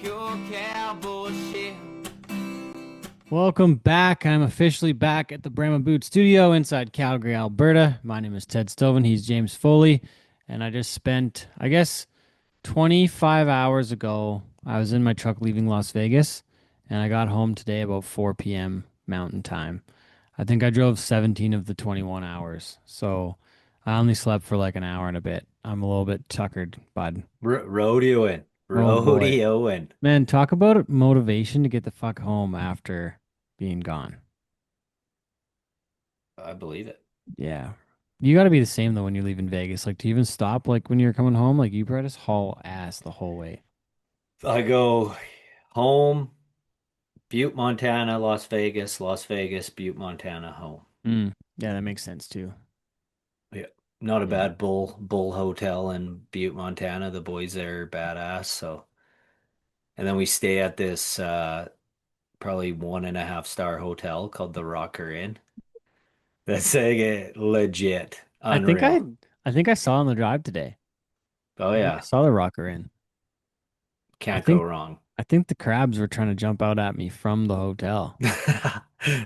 pure cowboy shit. Welcome back. I'm officially back at the Brahma Boot Studio inside Calgary, Alberta. My name is Ted Stovin. He's James Foley. And I just spent, 25 hours ago, I was in my truck leaving Las Vegas, and I got home today about 4 p.m. Mountain Time. I think I drove 17 of the 21 hours. So I only slept for like an hour and a bit. I'm a little bit tuckered, bud. Rodeoing. Oh boy. Rodeoing. Man, talk about motivation to get the fuck home after being gone. I believe it. Yeah. You got to be the same though when you're leaving Vegas. Like, do you even stop like when you're coming home? Like, you probably just haul ass the whole way. I go home, Butte, Montana, Las Vegas, Las Vegas, Butte, Montana, home. Mm. Yeah, that makes sense too. Yeah. Not a Yeah. bad bull hotel in Butte, Montana. The boys there are badass. So, and then we stay at this probably 1.5 star hotel called the Rocker Inn. That's like legit I think I unreal. I think I saw on the drive today. Oh I think I yeah, saw the rocker in. I can't go think wrong. I think the crabs were trying to jump out at me from the hotel.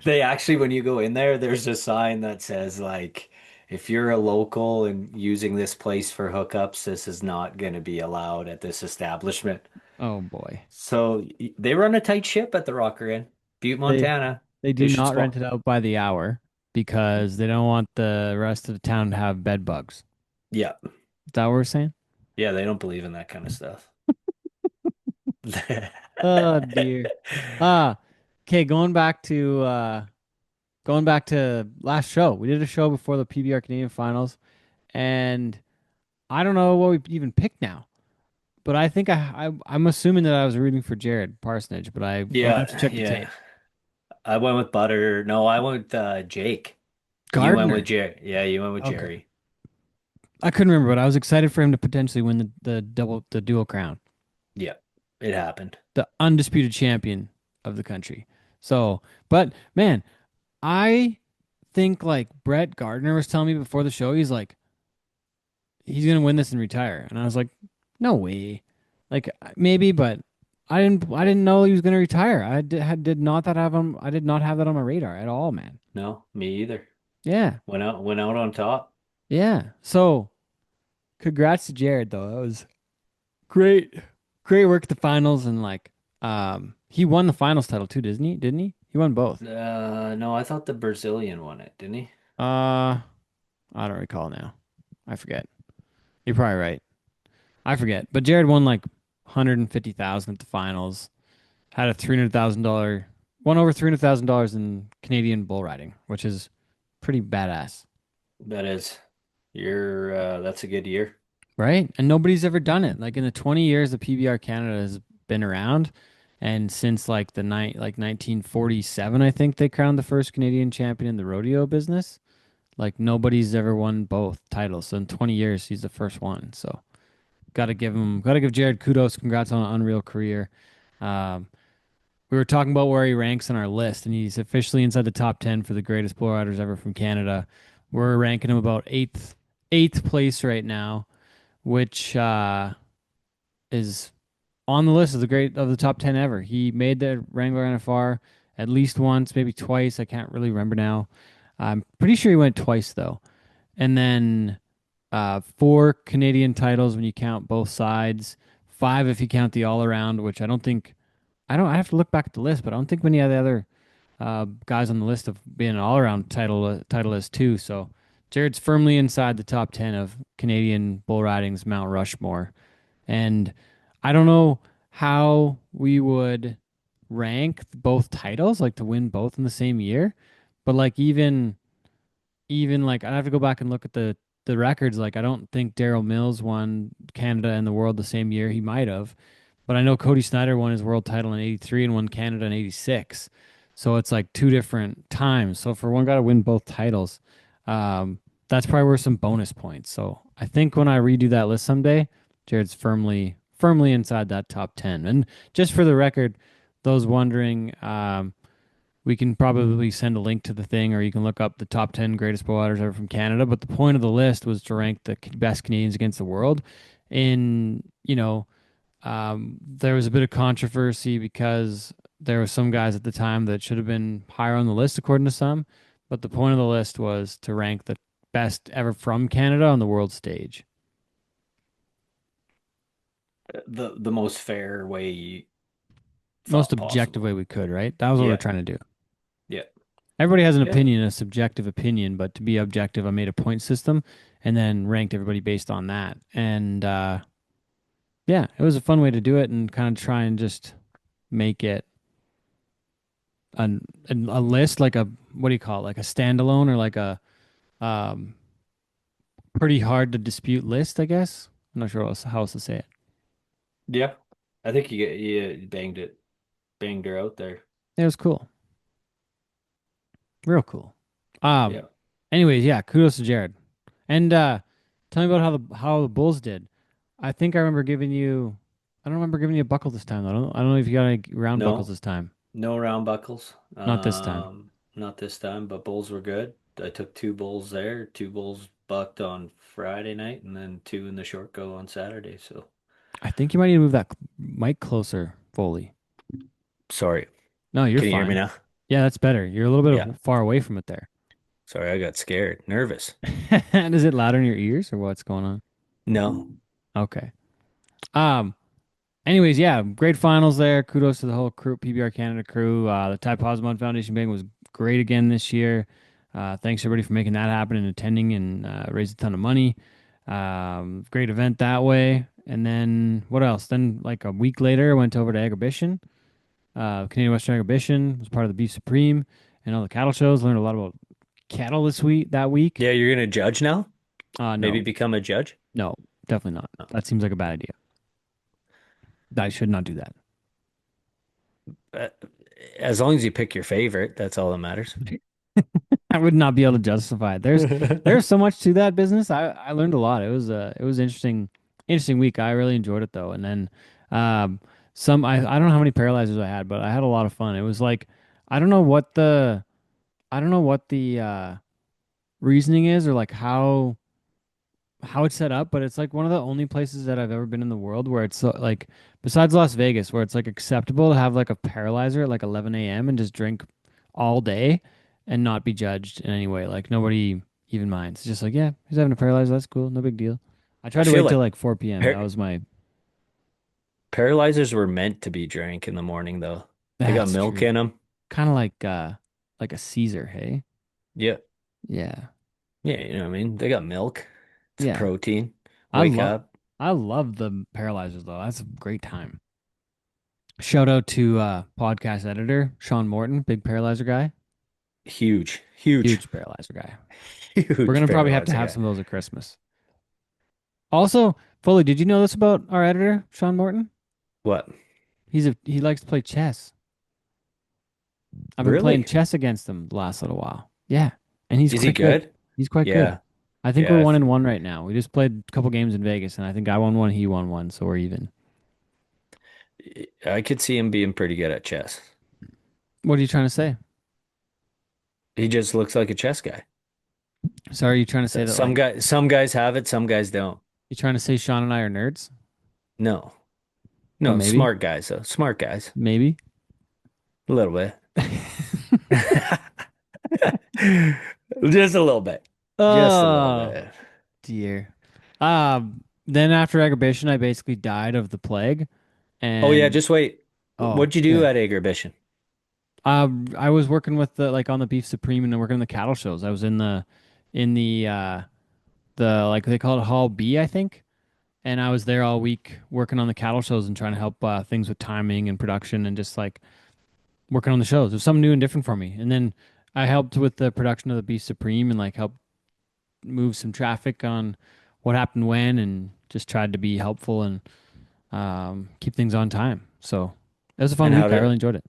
They actually, when you go in there, there's a sign that says like, if you're a local and using this place for hookups, this is not going to be allowed at this establishment. Oh boy. So they run a tight ship at the Rocker Inn, Butte, They Montana. they They do should not rent spot. it out by the hour because they don't want the rest of the town to have bed bugs. Yeah, Is that what we're saying? yeah, they don't believe in that kind of stuff. Oh dear. Ah, okay, going back to last show. We did a show before the PBR Canadian Finals, and I don't know what we even picked now. But I think I'm assuming that I was rooting for Jared Parsonage, but I'm gonna have to Yeah, check the yeah. tape. I went with Butter. No, I went with Jake. You went with Gardner. Jerry. Yeah, you went with Okay. Jerry. I couldn't remember, but I was excited for him to potentially win the dual crown, Yeah, it happened. the undisputed champion of the country. So, but man, I think like Brett Gardner was telling me before the show, he's gonna win this and retire, and I was like, no way, like maybe, but I didn't know he was gonna retire. Did not that have him. I did not have that on my radar at all, man. No, me either. Yeah, Went out on top. yeah. So congrats to Jared though. That was great, great work at the finals, and like he won the finals title too, didn't he? Didn't he? He won both. No, I thought the Brazilian won it, didn't he? Uh, I don't recall now. I forget. You're probably right. I forget. But Jared won like 150,000 at the finals. Had a $300,000, won over $300,000 in Canadian bull riding, which is pretty badass, That is, that's a good year. right? And nobody's ever done it. Like in the 20 years the PBR Canada has been around, and since like the night like 1947, I think they crowned the first Canadian champion in the rodeo business. Like nobody's ever won both titles. So in 20 years, he's the first one. So got to give Jared kudos. Congrats on an unreal career. Um, we were talking about where he ranks on our list, and he's officially inside the top 10 for the greatest bull riders ever from Canada. We're ranking him about eighth place right now, which is on the list of the top 10 ever. He made the Wrangler NFR at least once, maybe twice. I can't really remember now. I'm pretty sure he went twice though. And then four Canadian titles when you count both sides, five if you count the all around, which I have to look back at the list, but I don't think many of the other guys on the list of being an all around titleist too. So Jared's firmly inside the top 10 of Canadian bull riding's Mount Rushmore. And I don't know how we would rank both titles, like to win both in the same year, but like even like I'd have to go back and look at the records. Like I don't think Daryl Mills won Canada and the world the same year. He might have, but I know Cody Snyder won his world title in '83 and won Canada in '86. So it's like two different times. So for one guy to win both titles, that's probably worth some bonus points. So I think when I redo that list someday, Jared's firmly inside that top 10. And just for the record, those wondering, we can probably send a link to the thing, or you can look up the top 10 greatest bull riders ever from Canada. But the point of the list was to rank the best Canadians against the world in, There was a bit of controversy because there were some guys at the time that should have been higher on the list, according to some. But the point of the list was to rank the best ever from Canada on the world stage. The most fair way you Most thought objective way possible. we could, right? That was what we are Yeah. trying to do. Yeah. Everybody has an Yeah. opinion, a subjective opinion, but to be objective, I made a point system and then ranked everybody based on that. And yeah, it was a fun way to do it and kind of try and just make it a list, like a what do you call it, like a standalone or like a um, pretty hard to dispute list, I guess. I'm not sure how else to say it. Yeah. I think you banged her out there. It was cool, real cool. Um, Yeah. anyways, yeah, kudos to Jared. And tell me about how the Bulls did. I think I remember giving you. I don't remember giving you a buckle this time though. I don't know if you got any round buckles No, this time. no round buckles. Not this time. Not this time, but bulls were good. I took two bulls there, two bulls bucked on Friday night, and then two in the short go on Saturday. So I think you might need to move that mic closer, Foley. sorry. No, you're Can you hear me fine. now? Yeah, that's better. You're a little Yeah. bit far away from it there. Sorry, I got scared, nervous. And is it louder in your ears or what's going on? No. Okay. Um, anyways, yeah, great finals there. Kudos to the whole crew, PBR Canada crew. The Ty Posmon Foundation Bank was great again this year. Thanks everybody for making that happen and attending and raised a ton of money. Great event that way. And then what else? Then like a week later, I went over to Agribition. Canadian Western Agribition was part of the Beef Supreme and all the cattle shows. Learned a lot about cattle that week. Yeah, you're gonna judge now? Maybe No, become a judge? no, definitely not. No. That seems like a bad idea. I should not do that. Uh, as long as you pick your favorite, that's all that matters. I would not be able to justify it. There's so much to that business. I learned a lot. It was interesting week. I really enjoyed it though. And then um I don't know how many paralyzers I had, but I had a lot of fun. It was like I don't know what the I don't know what the reasoning is or like how it's set up, but it's like one of the only places that I've ever been in the world where it's so, like besides Las Vegas where it's like acceptable to have like a paralyzer at like 11 a.m. and just drink all day and not be judged in any way. Like nobody even minds. It's just like, yeah, he's having a paralyzer. That's cool. No big deal. I I tried to feel wait till like like 4 p.m. That par was my, paralyzers were meant to be drank in the morning, though. They got that's milk true. in them. Kind of like a Caesar, hey? Yeah. Yeah. Yeah, you know what I mean? They got milk. It's Yeah. protein. I Wake love up. I love the paralyzers though. That's a great time. Shout out to podcast editor Sean Morton, big paralyzer guy. Huge, huge, Huge paralyzer guy. We're huge gonna probably have to paralyzer have guy. some of those at Christmas. Also, Foley, did you know this about our editor, Sean Morton? What? He likes to play chess. I've been playing Really? chess against him the last little while. Yeah, and he's Is he quite good. good? He's quite good. Yeah. I think we're Yeah. 1-1 right now. We just played a couple games in Vegas, and I think I won one, he won one, so we're even. I could see him being pretty good at chess. What are you trying to say? He just looks like a chess guy. So are you trying to say that like Some guys have it, some guys don't. you trying to say Sean and I are nerds? No. Oh, No, maybe, smart guys though. Smart guys. maybe. A little bit. Just a little bit. Just a little Oh bit. dear. Then after Agribition, I basically died of the plague, Oh yeah, and just wait. oh What'd you do yeah. at Agribition? I was working with the like on the Beef Supreme and then working the cattle shows. I was in the like they call it Hall B, I think. And I was there all week working on the cattle shows and trying to help things with timing and production and just like working on the shows. It was something new and different for me. And then I helped with the production of the Beef Supreme and like helped move some traffic on what happened when and just tried to be helpful and keep things on time. So it was a fun And how week. I did really enjoyed it.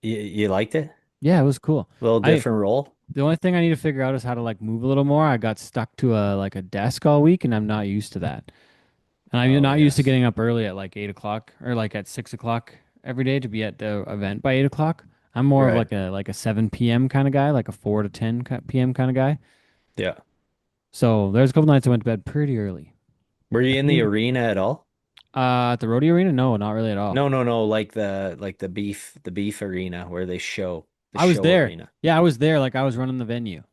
you liked it? Yeah, it was cool. A little I different role? The only thing I need to figure out is how to like move a little more. I got stuck to a like a desk all week and I'm not used to that. And I'm Oh not used to yes. getting up early at like 8 o'clock or like at 6 o'clock every day to be at the event by 8 o'clock. I'm more of Right. like a 7 p.m. kind of guy, like a 4 to 10 p.m. kind of guy. Yeah. So there's a couple nights I went to bed pretty early. Were I you in the think arena at all? At the rodeo arena? No, not really at all. No, no, no, like the beef arena where they show the I was show there. arena. Yeah, I was there. Like I was running the venue.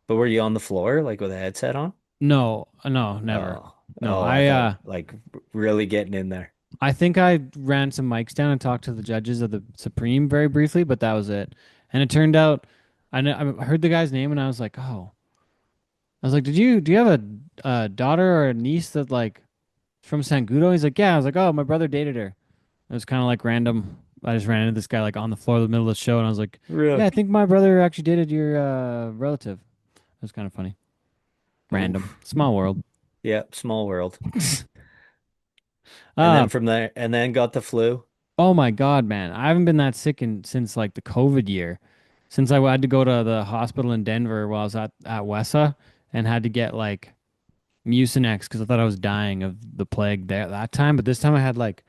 But were you on the floor like with a headset on? No, no, never. Oh, No, oh, I thought like really getting in there. I think I ran some mics down and talked to the judges of the Supreme very briefly, but that was it. And it turned out I heard the guy's name and I was like, oh, I was like, do you have a daughter or a niece that like from Sangudo? He's like, yeah. I was like, oh, my brother dated her. It was kind of like random. I just ran into this guy like on the floor in the middle of the show, and I was like, yeah, Really? I think my brother actually dated your relative. It was kind of funny. Random, Oof. small world. Yeah, small world. And Uh, then from there, and then got the flu. oh my God, man, I haven't been that sick since like the COVID year, since I had to go to the hospital in Denver while I was at Wessa and had to get like Mucinex because I thought I was dying of the plague there that time. But this time I had like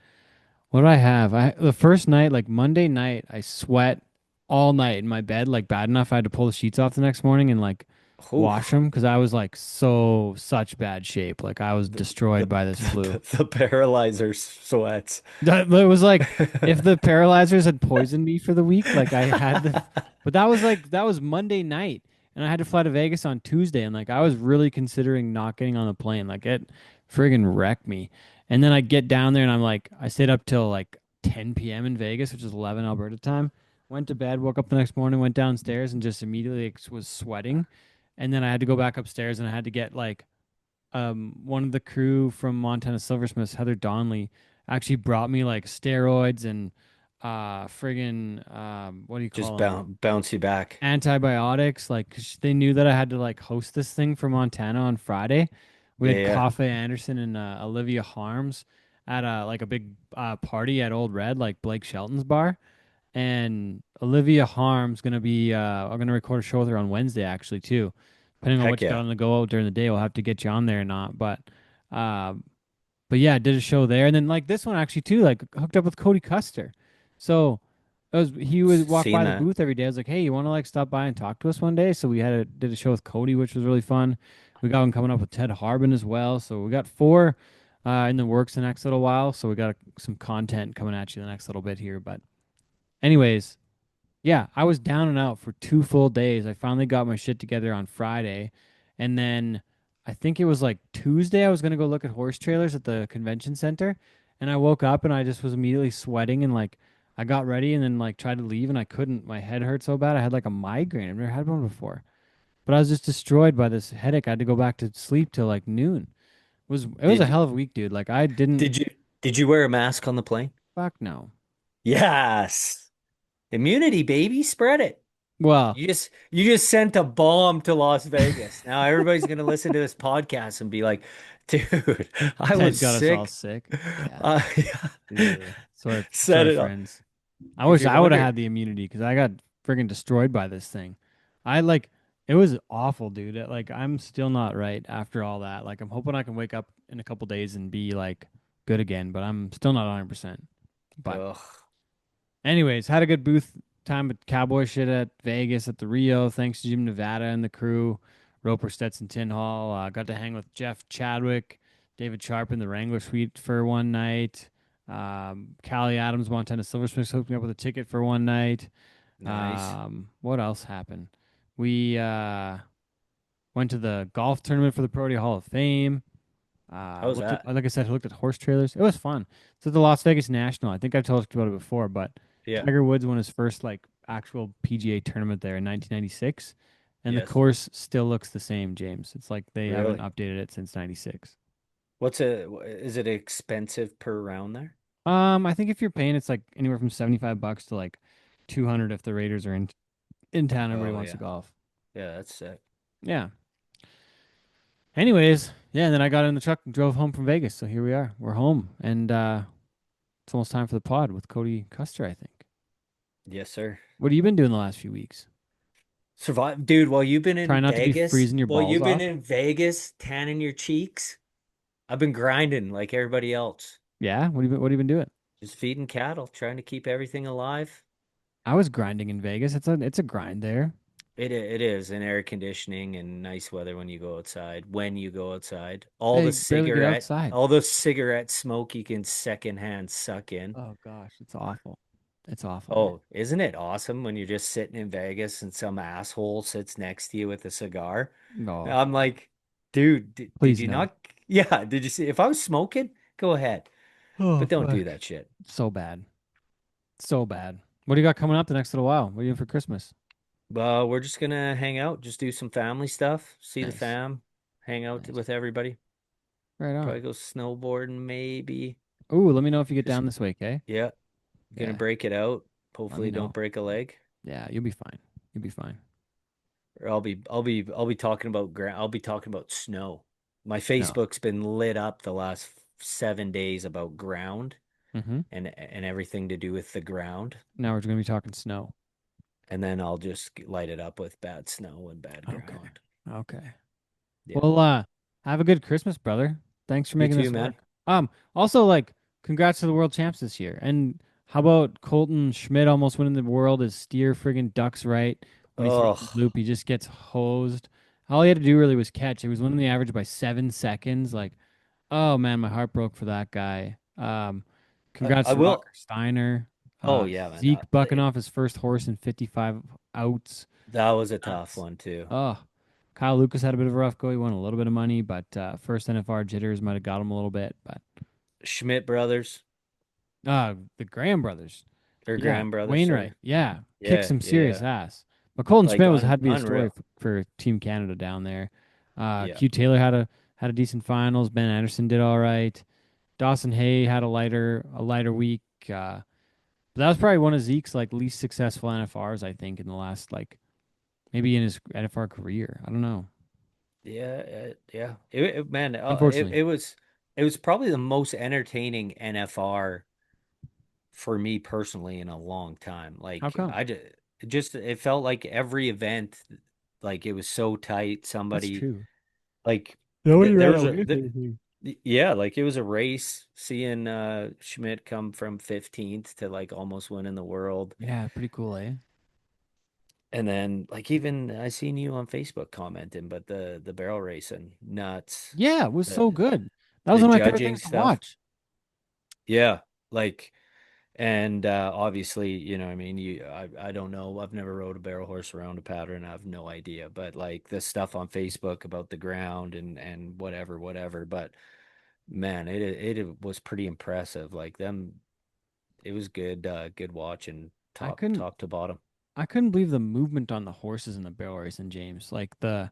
what do I have? I the first night, like Monday night, I sweat all night in my bed, like bad enough I had to pull the sheets off the next morning and like wash Oof. them because I was like such bad shape. Like I was The destroyed the by this flu. the paralyzer sweats. It was like if the paralyzers had poisoned me for the week, like I had the, but that was Monday night, and I had to fly to Vegas on Tuesday, and like I was really considering not getting on the plane. Like it friggin' wrecked me. And then I get down there, and I'm like, I stayed up till like 10 p.m. in Vegas, which is 11 Alberta time. Went to bed, woke up the next morning, went downstairs, and just immediately was sweating. And then I had to go back upstairs, and I had to get like one of the crew from Montana Silversmiths, Heather Donnelly, actually brought me like steroids and friggin' what do you Just call them? bounce you back. Antibiotics. Like 'cause they knew that I had to like host this thing for Montana on Friday. We Yeah, had yeah. Coffee Anderson and Olivia Harms at like a big party at Old Red, like Blake Shelton's bar. And Olivia Harm's gonna be I'm gonna record a show with her on Wednesday actually too. Depending on Heck what's got yeah. on the go out during the day, we'll have to get you on there or not. Uh but yeah, I did a show there. And then like this one actually too, like hooked up with Cody Custer. So he would walk Seen by the that. booth every day. I was like, hey, you wanna like stop by and talk to us one day? So we did a show with Cody, which was really fun. We got one coming up with Ted Harbin as well. So we got four in the works the next little while. So we got some content coming at you the next little bit here. But anyways, yeah, I was down and out for 2 full days. I finally got my shit together on Friday. And then I think it was like Tuesday, I was going to go look at horse trailers at the convention center. And I woke up and I just was immediately sweating and like I got ready and then like tried to leave and I couldn't. My head hurt so bad. I had like a migraine. I've never had one before. But I was just destroyed by this headache. I had to go back to sleep till like noon. It was a Did hell of a week, dude. Like I didn't did you did you wear a mask on the plane? fuck no. Yes. Immunity, baby. Spread it. Well, You just sent a bomb to Las Vegas. Now everybody's gonna listen to this podcast and be like, dude, I Ted was got us all sick. sick. Yeah. Yeah. Ugh. Sort Set of it up. friends. I wish You're I would have wondering, had the immunity because I got friggin' destroyed by this thing. I like it was awful, dude. Like I'm still not right after all that. Like I'm hoping I can wake up in a couple days and be like good again, but I'm still not 100%. But ugh, anyways, had a good booth time with cowboy shit at Vegas at the Rio. Thanks to Jim Nevada and the crew, Roper Stetson Tin Hall. Got to hang with Jeff Chadwick, David Sharp in the Wrangler Suite for one night. Callie Adams, Montana Silversmiths hooked me up with a ticket for one night. nice. What else happened? We went to the golf tournament for the Pro Hall of Fame. How's Looked at, that? like I said, looked at horse trailers. It was fun. It's at the Las Vegas National. I think I've told you about it before, but Yeah. Tiger Woods won his first like actual PGA tournament there in 1996, and the Yes. course still looks the same, James. It's like they haven't Really? updated it since '96. Is it expensive per round there? I think if you're paying, it's like anywhere from 75 bucks to like 200 if the Raiders are in town. Everybody Oh wants to yeah. golf. Yeah, that's sick. Yeah. Anyways, yeah, and then I got in the truck and drove home from Vegas. So here we are. We're home, and it's almost time for the pod with Cody Custer, I think. Yes, sir. What have you been doing the last few weeks? Survive, dude, Try not to be freezing your While balls you've been off. in Vegas tanning your cheeks, I've been grinding like everybody else. Yeah, what have you been doing? Just feeding cattle, trying to keep everything alive. I was grinding in Vegas. It's a grind there. it is, and air conditioning and nice weather when you go outside. When you go outside, Yeah, you barely get outside. all the cigarette smoke you can secondhand suck in. Oh gosh, it's awful. It's awful, man. Oh, isn't it awesome when you're just sitting in Vegas and some asshole sits next to you with a cigar? No, I'm like, dude, did please you no. not? Yeah, did you see? If I was smoking, go ahead, Oh but don't do fuck. that shit. So bad. So bad. What do you got coming up the next little while? What are you doing for Christmas? We're just gonna hang out, just do some family stuff, see the Nice. fam, hang out Nice. with everybody. Right on. Probably go snowboarding, maybe. Ooh, let me know if you get Just down this week, okay? yeah, gonna Yeah. break it out. Let me Hopefully, don't know. break a leg. Yeah, you'll be fine. You'll be fine. Or I'll be talking about ground. I'll be talking about snow. My No. Facebook's been lit up the last 7 days about ground Mm-hmm. and everything to do with the ground. Now we're gonna be talking snow. And then I'll just light it up with bad snow and bad Okay. ground. Okay. Yeah. Well, have a good Christmas, brother. Thanks for You making too, this man. work. Also, like, congrats to the world champs this year. And how about Colton Schmidt almost winning the world as steer friggin' ducks right when he throws the Oh, loop? He just gets hosed. All he had to do really was catch. He was winning the average by 7 seconds. Like, oh man, my heart broke for that guy. Congrats I to will. Rocker Steiner. Oh yeah, man. Zeke bucking off his first horse in 55 outs. That was a tough Nuts. one too. Oh, Kyle Lucas had a bit of a rough go. He won a little bit of money, but first NFR jitters might have got him a little bit. But Schmidt brothers the Graham brothers, or yeah, Graham brothers, sorry. Wainwright, yeah, kicked Yeah, some yeah, yeah. serious ass. But Colton Like Schmidt was had to be a story unreal. for Team Canada down there. Yeah. Q Taylor had a decent finals. Ben Anderson did all right. Dawson Hay had a lighter week. But that was probably one of Zeke's like least successful NFRs, I think, in the last like maybe in his NFR career. I don't know. Yeah, yeah. Man, Unfortunately, it was probably the most entertaining NFR for me personally in a long time. how Like come? just it felt like every event, like it was so tight. That's Somebody true. like Nobody there ran was away with anything. yeah, like it was a race seeing Schmidt come from 15th to like almost winning the world. Yeah, pretty cool, eh? And then like even I seen you on Facebook commenting, but the barrel racing nuts. Yeah, it was so The good. That was the one of my favorite judging things to stuff. watch. Yeah, like and obviously, you know, I mean, I don't know. I've never rode a barrel horse around a pattern. I have no idea. But like the stuff on Facebook about the ground and whatever. But man, it was pretty impressive. Like them, it was good, good watching I couldn't top to bottom. I couldn't believe the movement on the horses in the barrel racing, James. Like the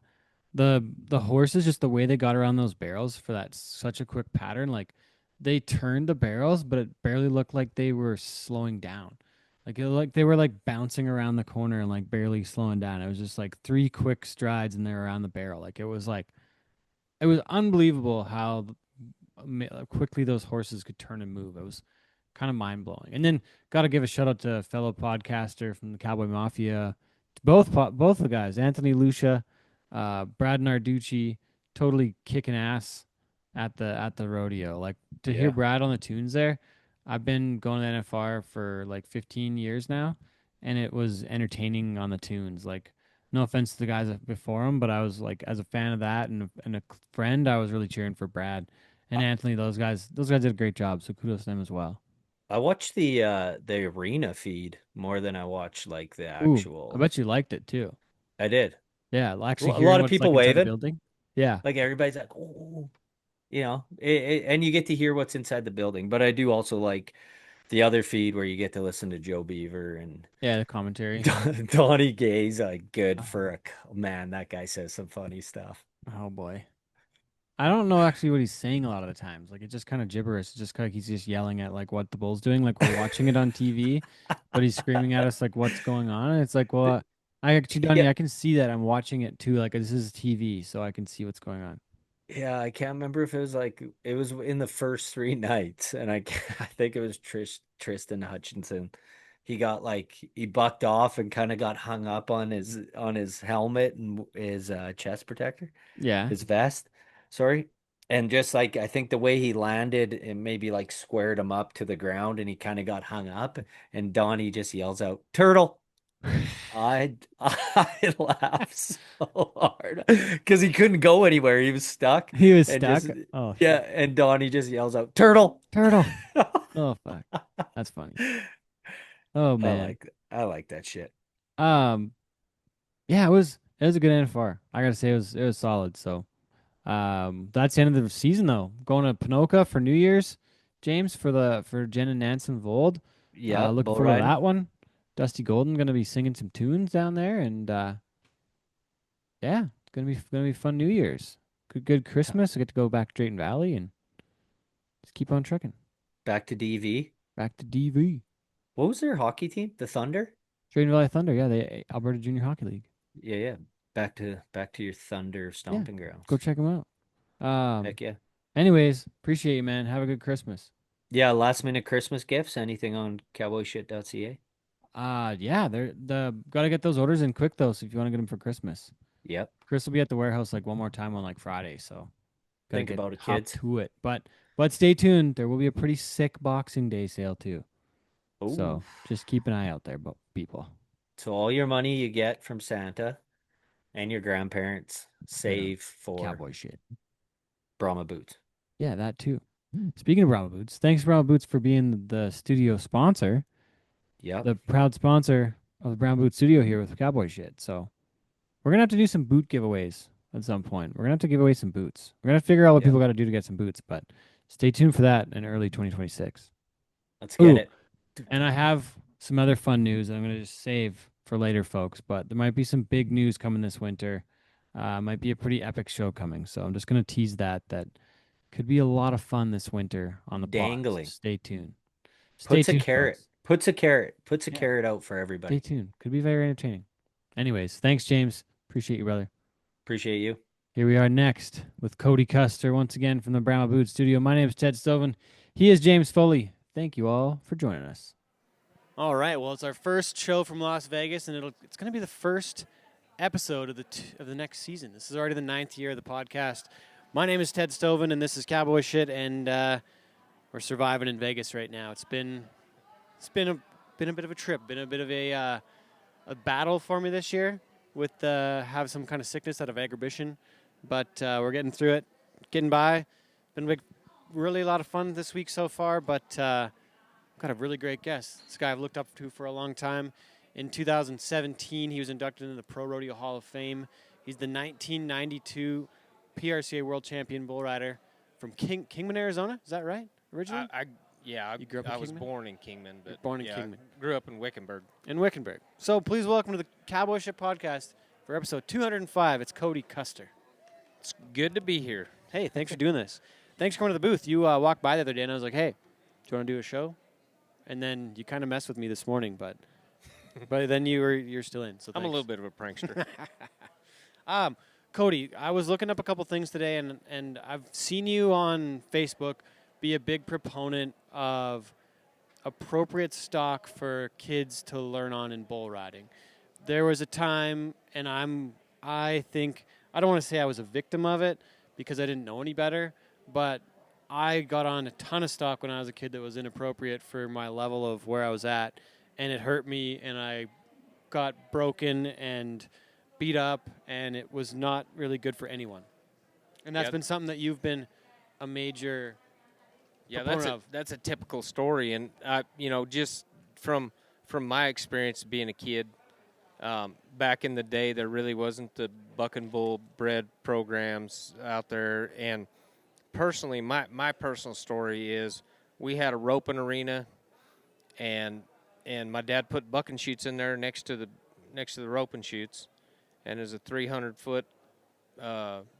horses, just the way they got around those barrels for that such a quick pattern. Like they turned the barrels, but it barely looked like they were slowing down. Like they were like bouncing around the corner and like barely slowing down. It was just like three quick strides and they're around the barrel. It was unbelievable how quickly those horses could turn and move. It was kind of mind blowing. And then got to give a shout out to a fellow podcaster from the Cowboy Mafia, both the guys, Anthony Lucia, Brad Narducci, totally kicking ass at the rodeo. Like to hear Yeah. Brad on the tunes there. I've been going to NFR for like 15 years now, and it was entertaining on the tunes. Like no offense to the guys before him, but I was like as a fan of that and a friend, I was really cheering for Brad and I, Anthony. Those guys did a great job. So kudos to them as well. I watched the arena feed more than I watched like the Ooh, I actual. bet you liked it too. I did. Yeah, actually A hearing lot of what it's people like inside the waving. building. Yeah, Like everybody's like, oh, you know, and you get to hear what's inside the building. But I do also like the other feed where you get to listen to Joe Beaver and yeah, the commentary. Donnie Gay's like good Oh, for man. That guy says some funny stuff. oh boy. I don't know actually what he's saying a lot of the times. Like it's just kind of gibberish. It's just like he's just yelling at like what the bull's doing. Like we're watching it on TV, but he's screaming at us like what's going on. And it's like, well, I actually, Yeah, Donnie, I can see that I'm watching it too. Like this is TV, so I can see what's going on. yeah. I can't remember if it was like it was in the first 3 nights, and I think it was Tristan Hutchinson. He got like he bucked off and kind of got hung up on his helmet and his chest protector. Yeah. His vest, sorry. And just like I think the way he landed and maybe like squared him up to the ground and he kind of got hung up and Donnie just yells out, "Turtle." I laughed so hard because he couldn't go anywhere. He was stuck, He was and stuck. just Oh yeah. shit. And Donnie just yells out, "Turtle!" Turtle. Oh fuck. That's funny. Oh man. I like that shit. Um. Yeah, it was a good NFR. I gotta say it was solid. So that's the end of the season though. Going to Panoka for New Year's, James for Jen and Nansen Vold. Yep, Looking bull forward to riding. that one. Dusty Golden gonna be singing some tunes down there, and yeah, it's gonna be fun New Year's. Good Christmas. I get to go back to Drayton Valley and just keep on trucking. Back to DV. Back to DV. What was their hockey team? The Thunder? Drayton Valley Thunder. Yeah, they Alberta Junior Hockey League. Yeah, yeah. Back to your Thunder Yeah, stomping go grounds. check them out. Heck yeah. Anyways, appreciate you, man. Have a good Christmas. Yeah, last minute Christmas gifts, anything on cowboyshit.ca? Yeah, they're the gotta get those orders in quick though. So if you want to get them for Christmas, Yep. Chris will be at the warehouse like one more time on like Friday. So gotta Think get about it, hop kids. to it. But stay tuned. There will be a pretty sick Boxing Day sale too. Oh, So just keep an eye out there, people. so all your money you get from Santa and your grandparents Good on save for cowboy shit. Brahma boots. Yeah, that too. Speaking of Brahma Boots, thanks Brahma Boots for being the studio sponsor, Yep. the proud sponsor of the Brown Boot Studio here with Cowboy Shit. So we're gonna have to do some boot giveaways at some point. We're gonna have to give away some boots. We're gonna figure out what Yep. people got to do to get some boots, but stay tuned for that in early 2026. Let's get Ooh, it. and I have some other fun news that I'm gonna just save for later, folks. But there might be some big news coming this winter. Might be a pretty epic show coming. So I'm just gonna tease that. That could be a lot of fun this winter on the pod. So Dangling. stay tuned. Stay Puts a tuned, carrot. folks. Puts a Yeah, carrot out for stay everybody. tuned. Could be very entertaining. Anyways, thanks, James. Appreciate you, brother. Appreciate you. Here we are next with Cody Custer once again from the Brown Boot Studio. My name is Ted Stoven. He is James Foley. Thank you all for joining us. All right. Well, it's our first show from Las Vegas, and it's going to be the first episode of the next season. This is already the 9th year of the podcast. My name is Ted Stoven, and this is Cowboy Shit, and we're surviving in Vegas right now. It's been a bit of a trip, been a bit of a battle for me this year with have some kind of sickness out of agribition, but we're getting through it, getting by. Been really a lot of fun this week so far, but got a really great guest. This guy I've looked up to for a long time. In 2017, he was inducted into the Pro Rodeo Hall of Fame. He's the 1992 PRCA World Champion bull rider from Kingman, Arizona. Is that right? Originally? Yeah, You grew up in I was Kingman? born in Kingman, but Born in yeah, Kingman. grew up in Wickenburg. In Wickenburg. So please welcome to the Cowboy Ship Podcast for episode 205. It's Cody Custer. It's good to be here. Hey, thanks for doing this. Thanks for coming to the booth. You walked by the other day, and I was like, hey, do you want to do a show? And then you kind of messed with me this morning, but then you're still in. So I'm a thanks. little bit of a prankster. Cody, I was looking up a couple things today, and I've seen you on Facebook be a big proponent of appropriate stock for kids to learn on in bull riding. There was a time, and I think I don't want to say I was a victim of it because I didn't know any better, but I got on a ton of stock when I was a kid that was inappropriate for my level of where I was at, and it hurt me, and I got broken and beat up, and it was not really good for anyone. And that's Yeah. been something that you've been a major Yeah, proponent of. that's a typical story, and just from my experience being a kid, back in the day, there really wasn't the buck and bull bred programs out there. And personally, my personal story is we had a roping arena, and my dad put bucking chutes in there next to the roping chutes, and it was a 300-foot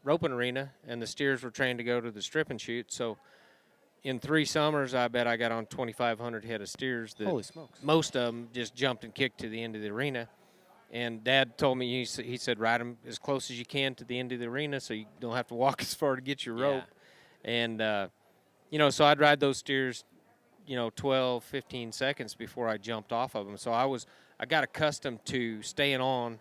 roping arena, and the steers were trained to go to the stripping chute. So in 3 summers, I bet I got on 2,500 head of steers. That Holy smokes. most of them just jumped and kicked to the end of the arena. And Dad told me, he said, ride them as close as you can to the end of the arena so you don't have to walk as far to get your rope. And, so I'd ride those steers, 12, 15 seconds before I jumped off of them. So I got accustomed to staying on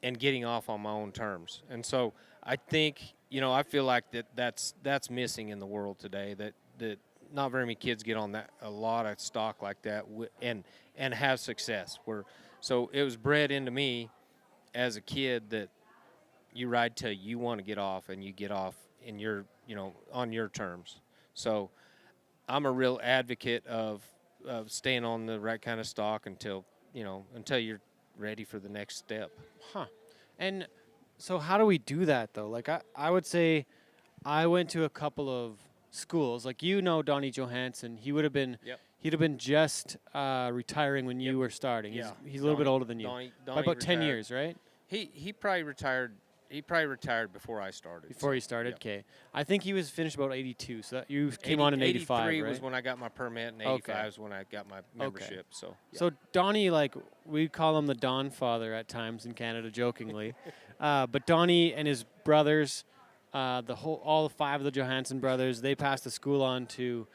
and getting off on my own terms. And so I think, I feel like that's missing in the world today, that not very many kids get on a lot of stock like that and have success. Where So it was bred into me as a kid that you ride till you want to get off, and you get off in your, on your terms. So I'm a real advocate of staying on the right kind of stock until you're ready for the next step. Huh. And so how do we do that though? Like I would say I went to a couple of schools. Like Donnie Johansson, Yep. he'd have been just retiring when you were starting. Yeah. He's a little bit older than you. Donnie By about 10 retired. years, right? He probably retired. He probably retired before I started. Before you started, Yep. okay. I think he was finished about 82, so you came on in 85, 83 right? was when I got my permit, and 85 is when I got my membership. So, yeah. So Donnie, like we call him the Don Father at times in Canada, jokingly, but Donnie and his brothers, all 5 of the Johansson brothers, they passed the school on to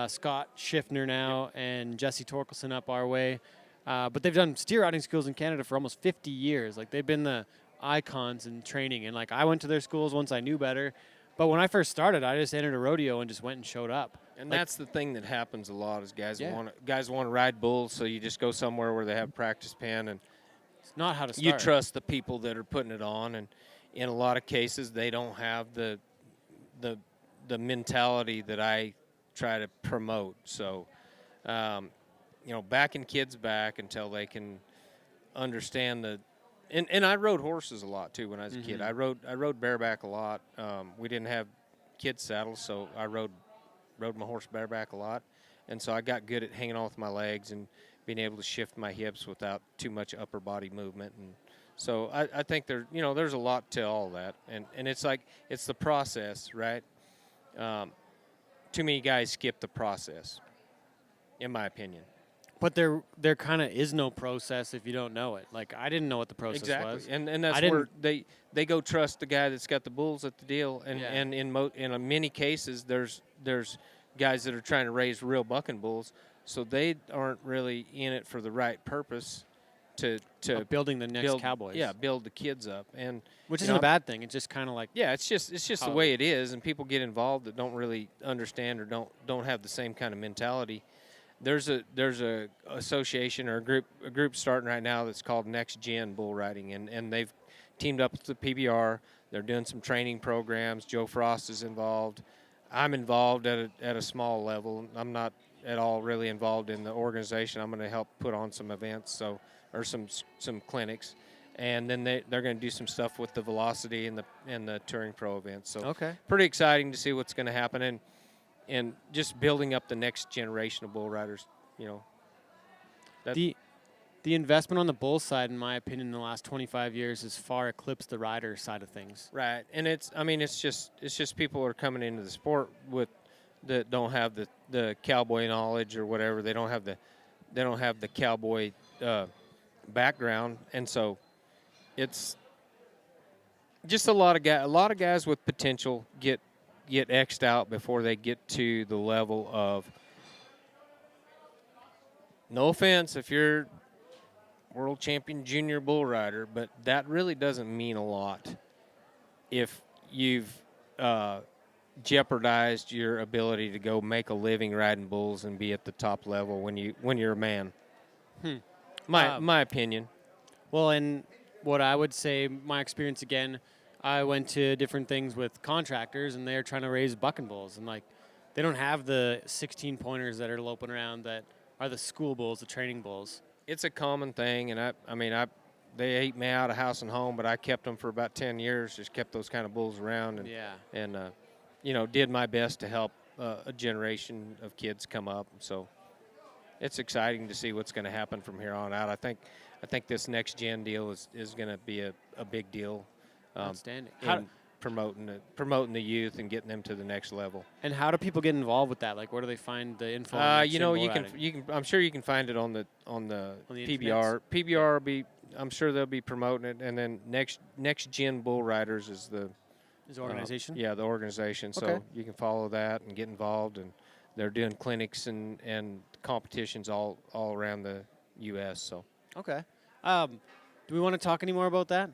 Scott Schiffner now and Jesse Torkelson up our way, but they've done steer riding schools in Canada for almost 50 years. Like they've been the icons in training, and like I went to their schools once I knew better, but when I first started, I just entered a rodeo and just went and showed up. And that's the thing that happens a lot is guys Yeah. want to ride bulls, so you just go somewhere where they have practice pen, and It's not how to start. you trust the people that are putting it on, and in a lot of cases they don't have the mentality that I try to promote. So backing kids back until they can understand the. And I rode horses a lot too when I was a kid. I rode bareback a lot. We didn't have kids saddles, so I rode my horse bareback a lot, and so I got good at hanging on with my legs and being able to shift my hips without too much upper body movement. And so I think there's a lot to all that, and it's like it's the process, right? Too many guys skip the process, in my opinion. But there kind of is no process if you don't know it. Like I didn't know what the process was. And that's where they go trust the guy that's got the bulls at the deal. And Yeah. and in many cases there's guys that are trying to raise real bucking bulls, so they aren't really in it for the right purpose to Building the next Cowboys. Yeah, build the kids up, and Which isn't a bad thing. It's just kind of like it's just the way it is, and people get involved that don't really understand or don't have the same kind of mentality. There's a association or a group starting right now that's called Next Gen Bull Riding, and they've teamed up with the PBR. They're doing some training programs. Joe Frost is involved. I'm involved at a small level. I'm not at all really involved in the organization. I'm going to help put on some events, or some clinics, and then they're going to do some stuff with the Velocity and the Touring Pro events. So Okay. pretty exciting to see what's going to happen, and just building up the next generation of bull riders. The investment on the bull side, in my opinion, in the last 25 years has far eclipsed the rider side of things. Right, and it's just people are coming into the sport that don't have the cowboy knowledge or whatever. They don't have the cowboy background, and so it's just a lot of guys with potential get X'd out before they get to the level of. No offense if you're world champion junior bull rider, but that really doesn't mean a lot if you've jeopardized your ability to go make a living riding bulls and be at the top level when you're a man. My opinion. Well, and what I would say, my experience again, I went to different things with contractors, and they're trying to raise bucking bulls, and like they don't have the 16 pointers that are loping around that are the school bulls, the training bulls. It's a common thing, and they ate me out of house and home, but I kept them for about 10 years. Just kept those kind of bulls around, and did my best to help a generation of kids come up. So it's exciting to see what's going to happen from here on out. I think this next gen deal is going to be a big deal. Outstanding. In promoting the youth and getting them to the next level. And how do people get involved with that? Like, where do they find the info? On you can. I'm sure you can find it on the PBR. internets? PBR will be. I'm sure they'll be promoting it, and then next gen bull riders is the organization. the organization. So Okay. you can follow that and get involved, and they're doing clinics and competitions all around the U.S. So Okay. Do we want to talk any more about that?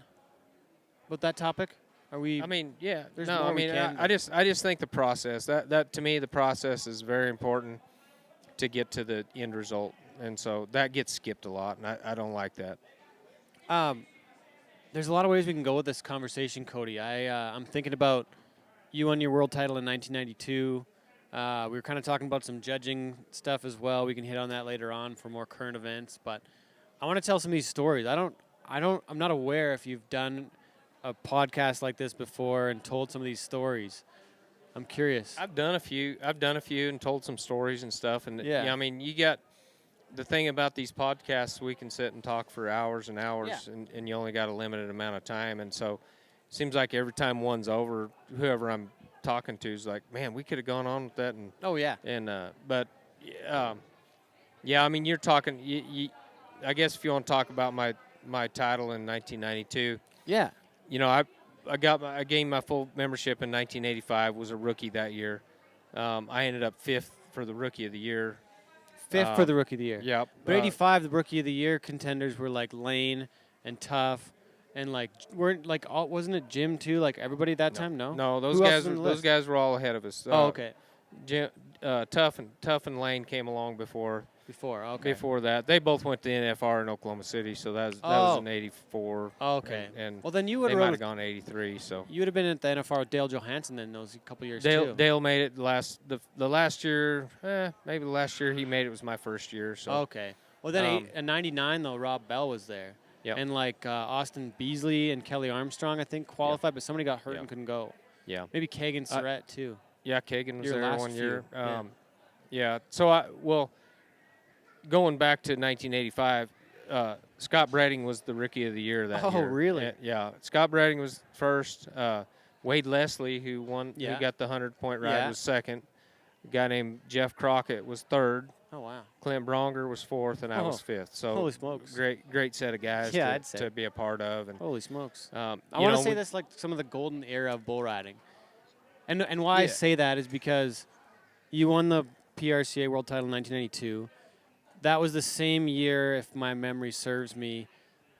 About that topic? Are we? There's No, more we can, I just think the process that to me the process is very important to get to the end result. and so that gets skipped a lot, and I don't like that. There's a lot of ways we can go with this conversation, Cody. I'm thinking about you won your world title in 1992. We were kind of talking about some judging stuff as well. We can hit on that later on for more current events. But I want to tell some of these stories. I'm not aware if you've done a podcast like this before and told some of these stories. I'm curious. I've done a few and told some stories and stuff. And Yeah. I mean, you got the thing about these podcasts, we can sit and talk for hours and hours, and you only got a limited amount of time. And so it seems like every time one's over, whoever I'm talking to is like, man, we could have gone on with that. And yeah, I mean, you're talking. I guess if you want to talk about my title in 1992. Yeah. You know, I gained my full membership in 1985. Was a rookie that year. I ended up 5th for the Rookie of the Year. 5th for the Rookie of the Year. Yep. But 85, the Rookie of the Year contenders were like Lane and Tough, and like wasn't it Jim too? Like everybody at that time? No. No, those Who else guys was on the those list? guys were all ahead of us. Okay. Jim, Tough and Lane came along before. Okay. Before that, they both went to NFR in Oklahoma City, so that was in '84. Okay. And well, then you would they might have have gone '83. So you would have been at the NFR with Dale Johansson then those couple years Dale too. Dale made it the last year. Maybe the last year he made it was my first year. So Okay. Well, then in '99 though, Rob Bell was there. Yep. And like Austin Beasley and Kelly Armstrong, I think qualified, but somebody got hurt and couldn't go. Yeah. Maybe Kagan Surratt too. Yeah, Kagan was Your there last one year. few. Yeah. So going back to 1985, Scott Bredding was the Rookie of the Year that year. Oh, really? Yeah. Scott Bredding was first. Wade Leslie, who got the 100-point ride, Yeah. was second. A guy named Jeff Crockett was third. Oh wow. Clint Bronger was fourth, and I was fifth. So holy smokes. great set of guys I'd say. to be a part of. And Holy smokes. I I want to say that's like some of the golden era of bull riding. And why I say that is because you won the PRCA World title in 1992. That was the same year, if my memory serves me,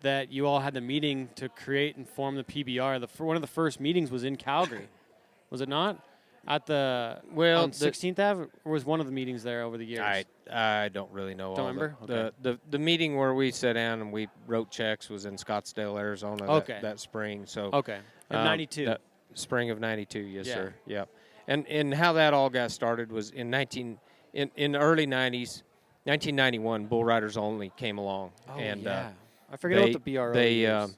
that you all had the meeting to create and form the PBR. One of the first meetings was in Calgary. Was it not? At on 16th Ave, or was one of the meetings there over the years? I don't really know. Don't remember? The meeting where we sat down and we wrote checks was in Scottsdale, Arizona. That spring. So in '92. Spring of '92, yes, Yeah. sir. Yep. And how that all got started was in the early '90s, 1991. Bull Riders Only came along, and I forget what the BRO is.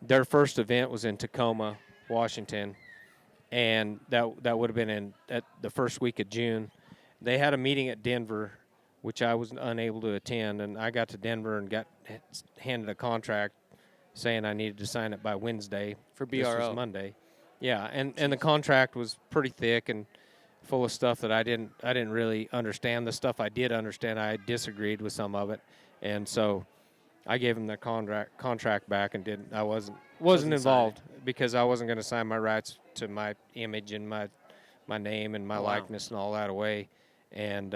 Their first event was in Tacoma, Washington, and that would have been at the first week of June. They had a meeting at Denver, which I was unable to attend, and I got to Denver and got handed a contract saying I needed to sign it by Wednesday. For This BRO. was Monday. Yeah, and the contract was pretty thick and full of stuff that I didn't really understand. The stuff I did understand, I disagreed with some of it, and so I gave him the contract back and I wasn't involved because I wasn't going to sign my rights to my image and my name and my likeness and all that away, and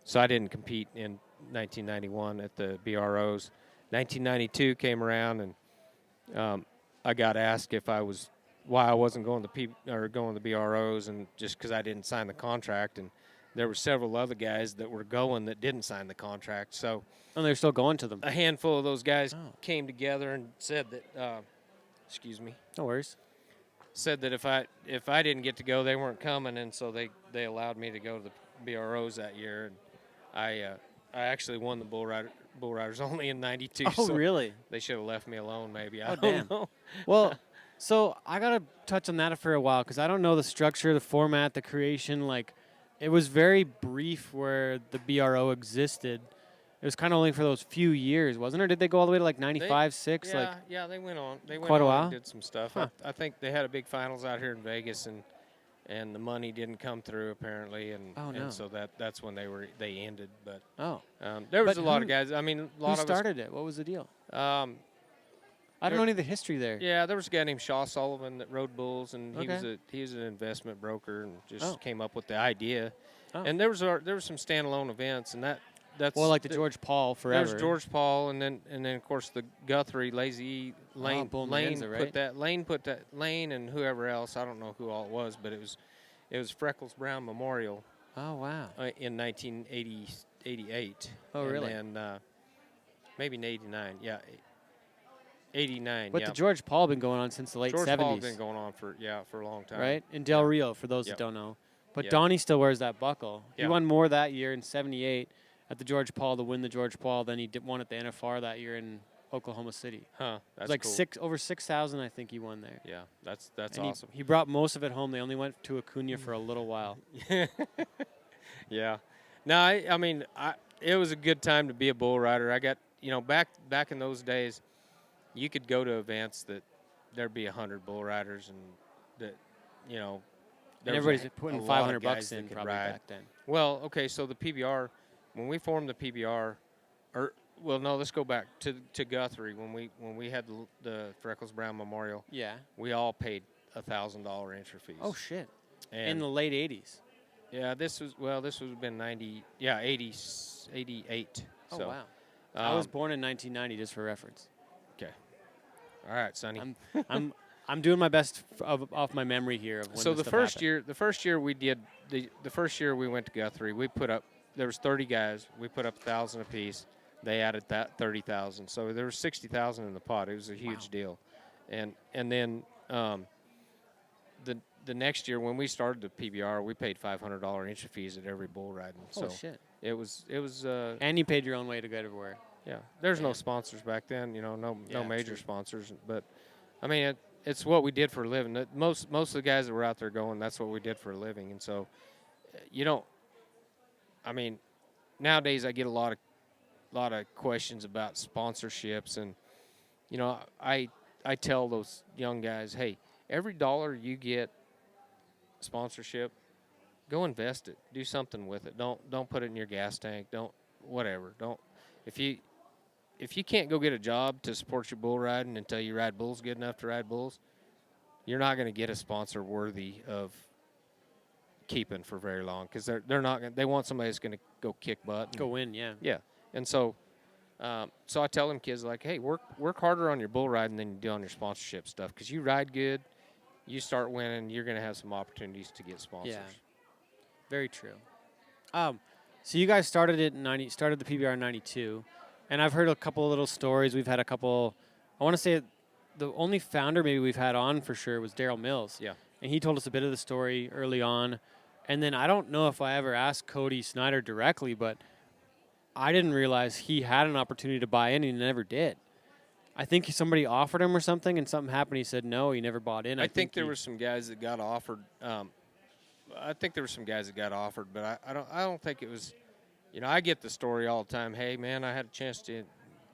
so I didn't compete in 1991 at the BROs. 1992 came around and I got asked why I wasn't going to the BROs, and just because I didn't sign the contract, and there were several other guys that were going that didn't sign the contract. So, and they're still going to them. A handful of those guys came together and said that, excuse me, no worries, said that if I didn't get to go, they weren't coming, and so they allowed me to go to the BROs that year, and I actually won the Bull Riders Only in '92. Oh, so really? They should have left me alone, maybe. I Oh, don't damn. know. Well, so I got to touch on that for a while because I don't know the structure, the format, the creation. Like, it was very brief where the BRO existed. It was kind of only for those few years, wasn't it? Or did they go all the way to like 95, 6? Yeah, they went on. They went quite a on while? and did some stuff. Huh. I think they had a big finals out here in Vegas, and the money didn't come through apparently, and so that's when they ended. But there was a lot of guys. I mean, a lot who of started it? What was the deal? I don't there- know any of the history there. Yeah, there was a guy named Shaw Sullivan that rode bulls, and Okay. he was an investment broker, and just came up with the idea. Oh. And there was some standalone events, and that's Well, the George Paul forever. There's George Paul, and then of course the Guthrie Lazy Lane. Bull Lane Manza, put that Lane and whoever else, I don't know who all it was, but it was Freckles Brown Memorial Oh, wow. in 1988 '88. Oh, really? And then maybe in '89. Yeah, '89. But yeah. the George Paul been going on since the late George 70s. Paul's been going on for a long time. Right? In Del Yeah. Rio, for those Yep. that don't know. But Yeah. Donnie still wears that buckle. He Yeah. won more that year in '78 at the George Paul to win the George Paul than he won at the NFR that year in Oklahoma City. Huh. It was That's like cool. over 6,000, I think he won there. Yeah, that's And awesome. He brought most of it home. They only went to Acuna for a little while. Yeah. No, I mean, it was a good time to be a bull rider. I got, back in those days, you could go to events that there'd be 100 bull riders, and that, And there was everybody's a putting lot of 500 guys bucks that in could probably ride. back then. Well, okay, so the PBR, when we formed the PBR, no, let's go back to Guthrie when we had the Freckles Brown Memorial. Yeah. We all paid $1,000 entry fees. Oh, shit. And In the late 80s. yeah, this was been 88. Oh, So, wow. I was born in 1990, just for reference. Okay. All right, Sonny. I'm doing my best off my memory here of when So this the stuff first happened. the first year we went to Guthrie, there was 30 guys. We put up 1,000 apiece. They added that 30,000. So there was 60,000 in the pot. It was a huge deal. And then the next year when we started the PBR, we paid $500 entry fees at every bull riding. Oh, So shit. it was And you paid your own way to get everywhere. yeah. There's no sponsors back then, no Yeah, major true. sponsors, but I mean it's what we did for a living. Most of the guys that were out there going, that's what we did for a living. And so I mean, nowadays I get a lot of questions about sponsorships, and I tell those young guys, hey, every dollar you get sponsorship, go invest it. Do something with it. Don't put it in your gas tank. Don't if you can't go get a job to support your bull riding until you ride bulls good enough to ride bulls, you're not going to get a sponsor worthy of keeping for very long, because they're not gonna, they want somebody that's going to go kick butt. Go win, yeah. Yeah, and so I tell them kids, like, hey, work harder on your bull riding than you do on your sponsorship stuff, because you ride good, you start winning, you're going to have some opportunities to get sponsors. Yeah. Very true. So you guys started the PBR in '92, and I've heard a couple of little stories. We've had a couple. I want to say the only founder maybe we've had on for sure was Daryl Mills. Yeah. And he told us a bit of the story early on, and then I don't know if I ever asked Cody Snyder directly, but I didn't realize he had an opportunity to buy in, and he never did. I think somebody offered him or something, and something happened. He said no, he never bought in. I think there were some guys that got offered. But I don't think it was. I get the story all the time. Hey, man, I had a chance to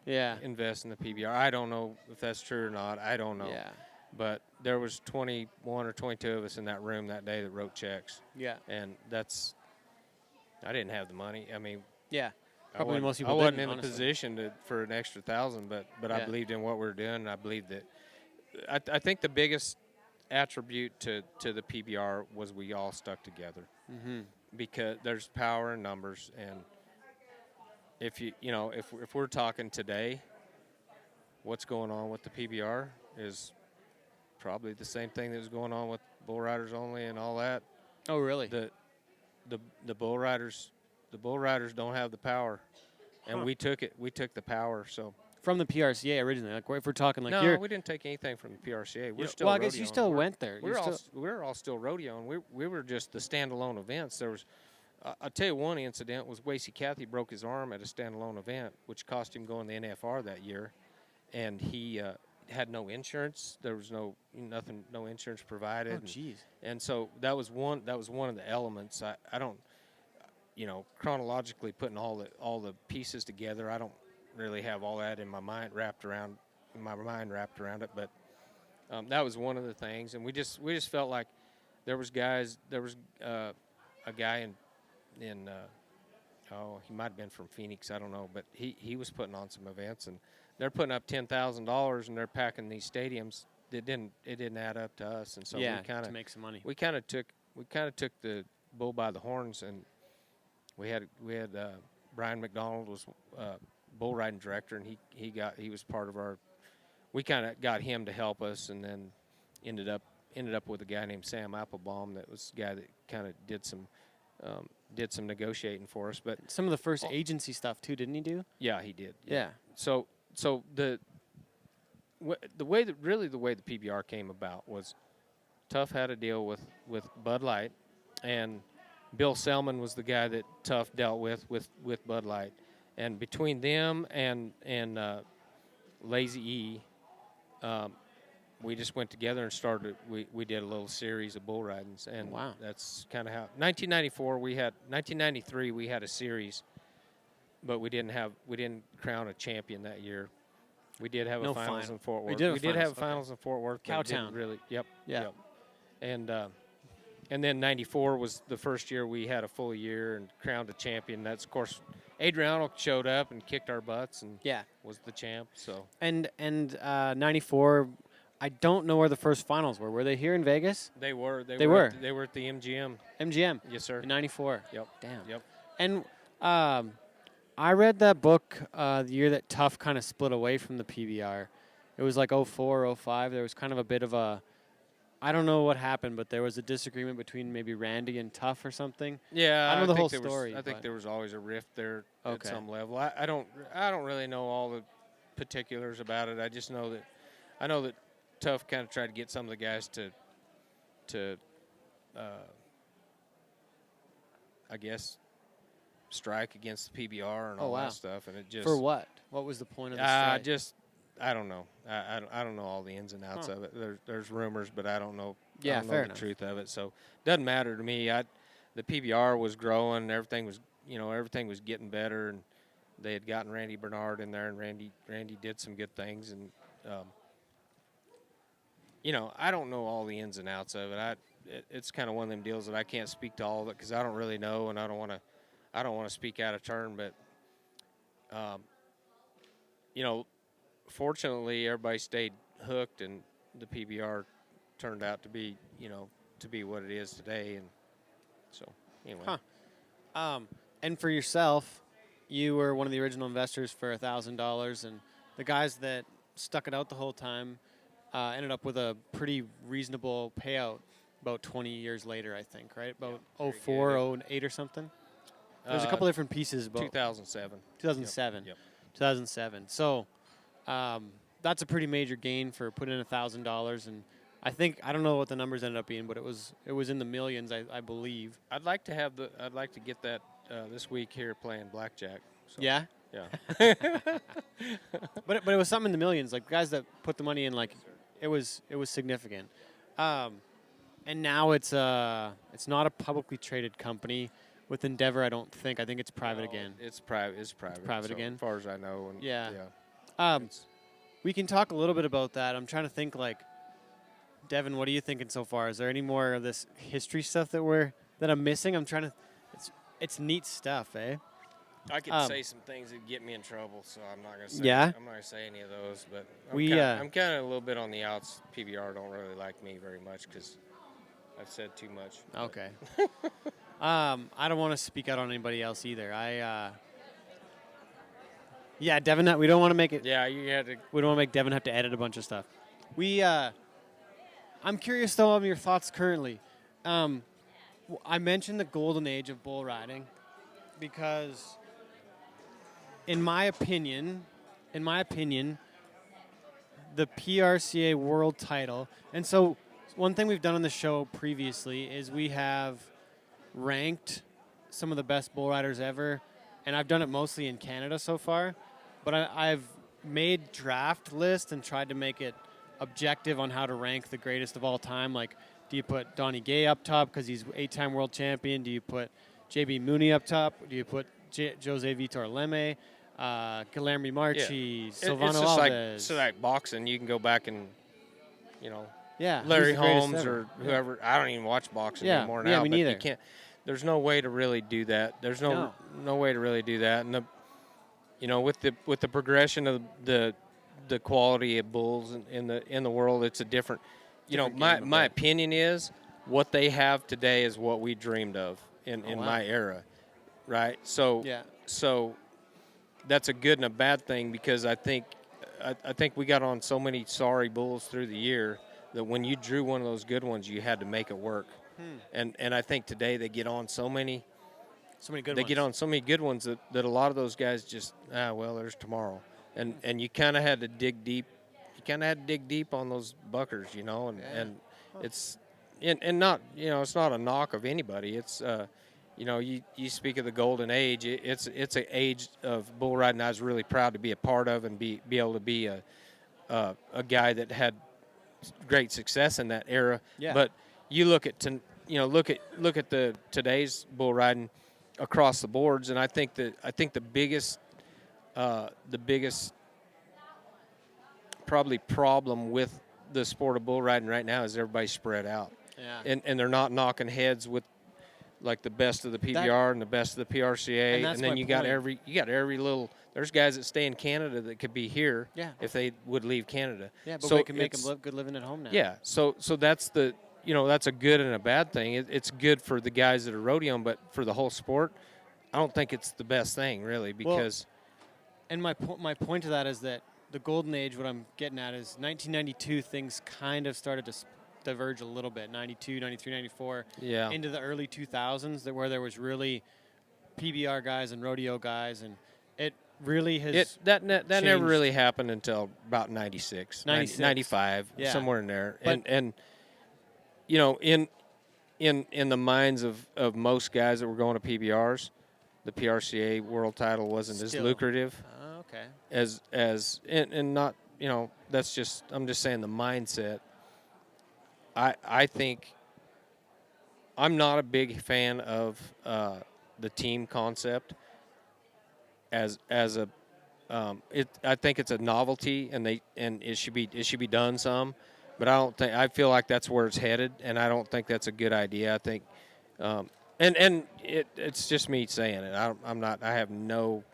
invest in the PBR. I don't know if that's true or not. I don't know. Yeah. But there was 21 or 22 of us in that room that day that wrote checks. Yeah. And I didn't have the money. I mean, Yeah. Probably most I people wasn't didn't, in a honestly. position for an extra 1,000, but I Yeah. believed in what we were doing, and I believed that. I think the biggest attribute to the PBR was we all stuck together, because there's power in numbers, and if if we're talking today, what's going on with the PBR is probably the same thing that was going on with bull riders only and all that. Oh, really? The bull riders don't have the power, and we took it. We took the power. So From the PRCA originally. Like, if we're talking like no, we didn't take anything from the PRCA. We're still. Well, I guess you rodeoing. still went there. We're all still rodeoing. We were just the standalone events. There was, I'll tell you, one incident was Wasey Cathy broke his arm at a standalone event, which cost him going to the NFR that year, and he had no insurance. There was no insurance provided. Oh, jeez. And so that was one of the elements. I don't, chronologically putting all the pieces together, I don't really have all that in my mind wrapped around it, but that was one of the things. And we just felt like there was a guy in he might have been from Phoenix, I don't know, but he was putting on some events, and they're putting up $10,000 and they're packing these stadiums. It didn't add up to us, and so we kind to of make some money. we kind of took the bull by the horns, and we had Brian McDonald was bull riding director, and he was part of our. We kind of got him to help us, and then ended up with a guy named Sam Applebaum that was the guy that kind of did some did some negotiating for us. But Some of the first agency stuff too, didn't he do? yeah, he did. Yeah. So the way that the way the PBR came about was Tough had a deal with Bud Light, and Bill Selman was the guy that Tough dealt with Bud Light, and between them and Lazy E, we just went together and started. We did a little series of bull ridings, and Wow. that's kind of how. 1993 we had a series, but we didn't crown a champion that year. We did have No a finals final. in Fort Worth. We did have we did have finals, finals in Fort Worth. but it didn't Cowtown. Really. Yep. Yeah. Yep. And then 94 was the first year we had a full year and crowned a champion. That's, of course, Adriano showed up and kicked our butts and was the champ. So And 94, I don't know where the first finals were. Were they here in Vegas? they were. They were. They were at the MGM. MGM. Yes, sir. In 94. Yep. Damn. Yep. And I read that book the year that Tough kind of split away from the PBR. It was like 04, 05. There was kind of a bit of a, I don't know what happened, but there was a disagreement between maybe Randy and Tough or something. Yeah, I don't know the whole think there story. I think there was always a rift there Okay. at some level. I don't really know all the particulars about it. I just know that Tough kind of tried to get some of the guys to I guess strike against the PBR and all wow. that stuff, and it just For what? What was the point of the strike? I don't know. I don't know all the ins and outs of it. There's rumors, but I don't know. Yeah, I don't know fair the enough. truth of it. So it doesn't matter to me. The PBR was growing. Everything was getting better, and they had gotten Randy Bernard in there, and Randy did some good things. And I don't know all the ins and outs of it. It's kind of one of them deals that I can't speak to all of it because I don't really know, and I don't want to speak out of turn. But fortunately, everybody stayed hooked, and the PBR turned out to be what it is today. And so, anyway. And for yourself, you were one of the original investors for $1,000, and the guys that stuck it out the whole time ended up with a pretty reasonable payout about 20 years later, I think, right? About 04, 08 or something? There's a couple different pieces. 2007. 2007. Yep. 2007. So that's a pretty major gain for putting in $1,000, and I don't know what the numbers ended up being, but it was in the millions, I believe. I'd like to get that this week here playing blackjack. So, Yeah. Yeah. But it was something in the millions. Like guys that put the money in, like it was significant. And now it's not a publicly traded company. With Endeavor, I don't think. I think it's private again. It's private. It's private again? as far as I know. And Yeah. yeah. We can talk a little bit about that. I'm trying to think, like, Devin, what are you thinking so far? Is there any more of this history stuff that I'm missing? I'm trying to. It's neat stuff, eh? I could say some things that get me in trouble, so I'm not gonna say. Yeah? I'm not gonna say any of those, but I'm kind of a little bit on the outs. PBR don't really like me very much because I've said too much. Okay. I don't want to speak out on anybody else either. Yeah, Devin, we don't want to make it. Yeah, you had to. We don't want to make Devin have to edit a bunch of stuff. I'm curious though on your thoughts currently. I mentioned the golden age of bull riding because, in my opinion, the PRCA World title, and so one thing we've done on the show previously is we have ranked some of the best bull riders ever, and I've done it mostly in Canada so far, but I've made draft lists and tried to make it objective on how to rank the greatest of all time. Like, do you put Donnie Gay up top because he's 8-time world champion? Do you put JB Mooney up top? Do you put Jose Vitor Leme, Guilherme Marchi, Silvano it's Alves? like boxing. You can go back and, yeah, Larry who's the greatest Holmes ever? or whoever. I don't even watch boxing Yeah, anymore yeah, now. me but neither. you can't. There's no way to really do that. There's no way to really do that. And with the progression of the quality of bulls in the world, it's a different. My opinion is what they have today is what we dreamed of in my era, right? So that's a good and a bad thing because I think we got on so many sorry bulls through the year that when you drew one of those good ones, you had to make it work. And I think today they get on so many So many good they ones. get on so many good ones that a lot of those guys just well, there's tomorrow, and you kind of had to dig deep. You kind of had to dig deep on those buckers, and it's and not it's not a knock of anybody. It's you speak of the golden age. It's an age of bull riding I was really proud to be a part of and be able to be a guy that had great success in that era. Yeah. But you look at the today's bull riding across the boards, and I think the biggest probably problem with the sport of bull riding right now is everybody's spread out. Yeah. And they're not knocking heads with like the best of the PBR and the best of the PRCA, and that's then my you point. got every little. There's guys that stay in Canada that could be here Yeah. if they would leave Canada. Yeah, but so we can make it's- them live good living at home now. Yeah, so that's that's a good and a bad thing. It's good for the guys that are rodeoing, but for the whole sport, I don't think it's the best thing really because And my point to that is that the golden age, what I'm getting at is 1992, things kind of started to diverge a little bit. 92, 93, 94, yeah, into the early 2000s, where there was really PBR guys and rodeo guys, and it really has that never changed. really happened until about 96, 95, Yeah. somewhere in there. But- And in the minds of most guys that were going to PBRs, the PRCA world title wasn't as Still. lucrative okay. as and not that's just I'm just saying the mindset. I think I'm not a big fan of the team concept as a I think it's a novelty and it should be done some, but I feel like that's where it's headed, and I don't think that's a good idea. I think it's just me saying it. I have no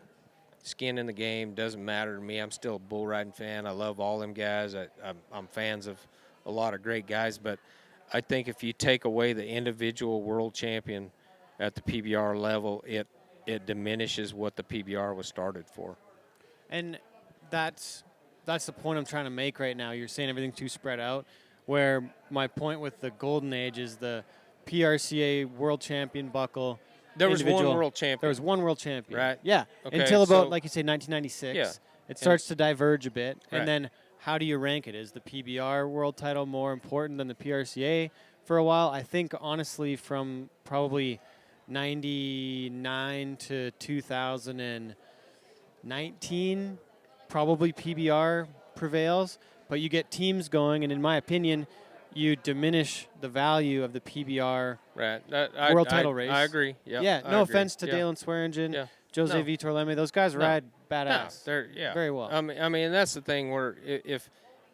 skin in the game. Doesn't matter to me. I'm still a bull riding fan. I love all them guys. I'm fans of a lot of great guys, but I think if you take away the individual world champion at the PBR level, it diminishes what the PBR was started for. And that's the point I'm trying to make right now. You're saying everything's too spread out, where my point with the golden age is the PRCA World Champion buckle. There was one individual- world champion. There was one world champion. Right. Yeah. Okay, Until about, so- like you say, 1996. Yeah. It starts to diverge a bit. Right. And then how do you rank it? Is the PBR world title more important than the PRCA for a while? I think, honestly, from probably 99 to 2019, probably PBR prevails. But you get teams going, and in my opinion, you diminish the value of the PBR Right. world title race. I agree. Yep, yeah, I no agree. offense to Yeah. Dalen Swearingen, Yeah. Jose No. Vitor Leme. Those guys ride badass. No, they're very well. I mean, that's the thing where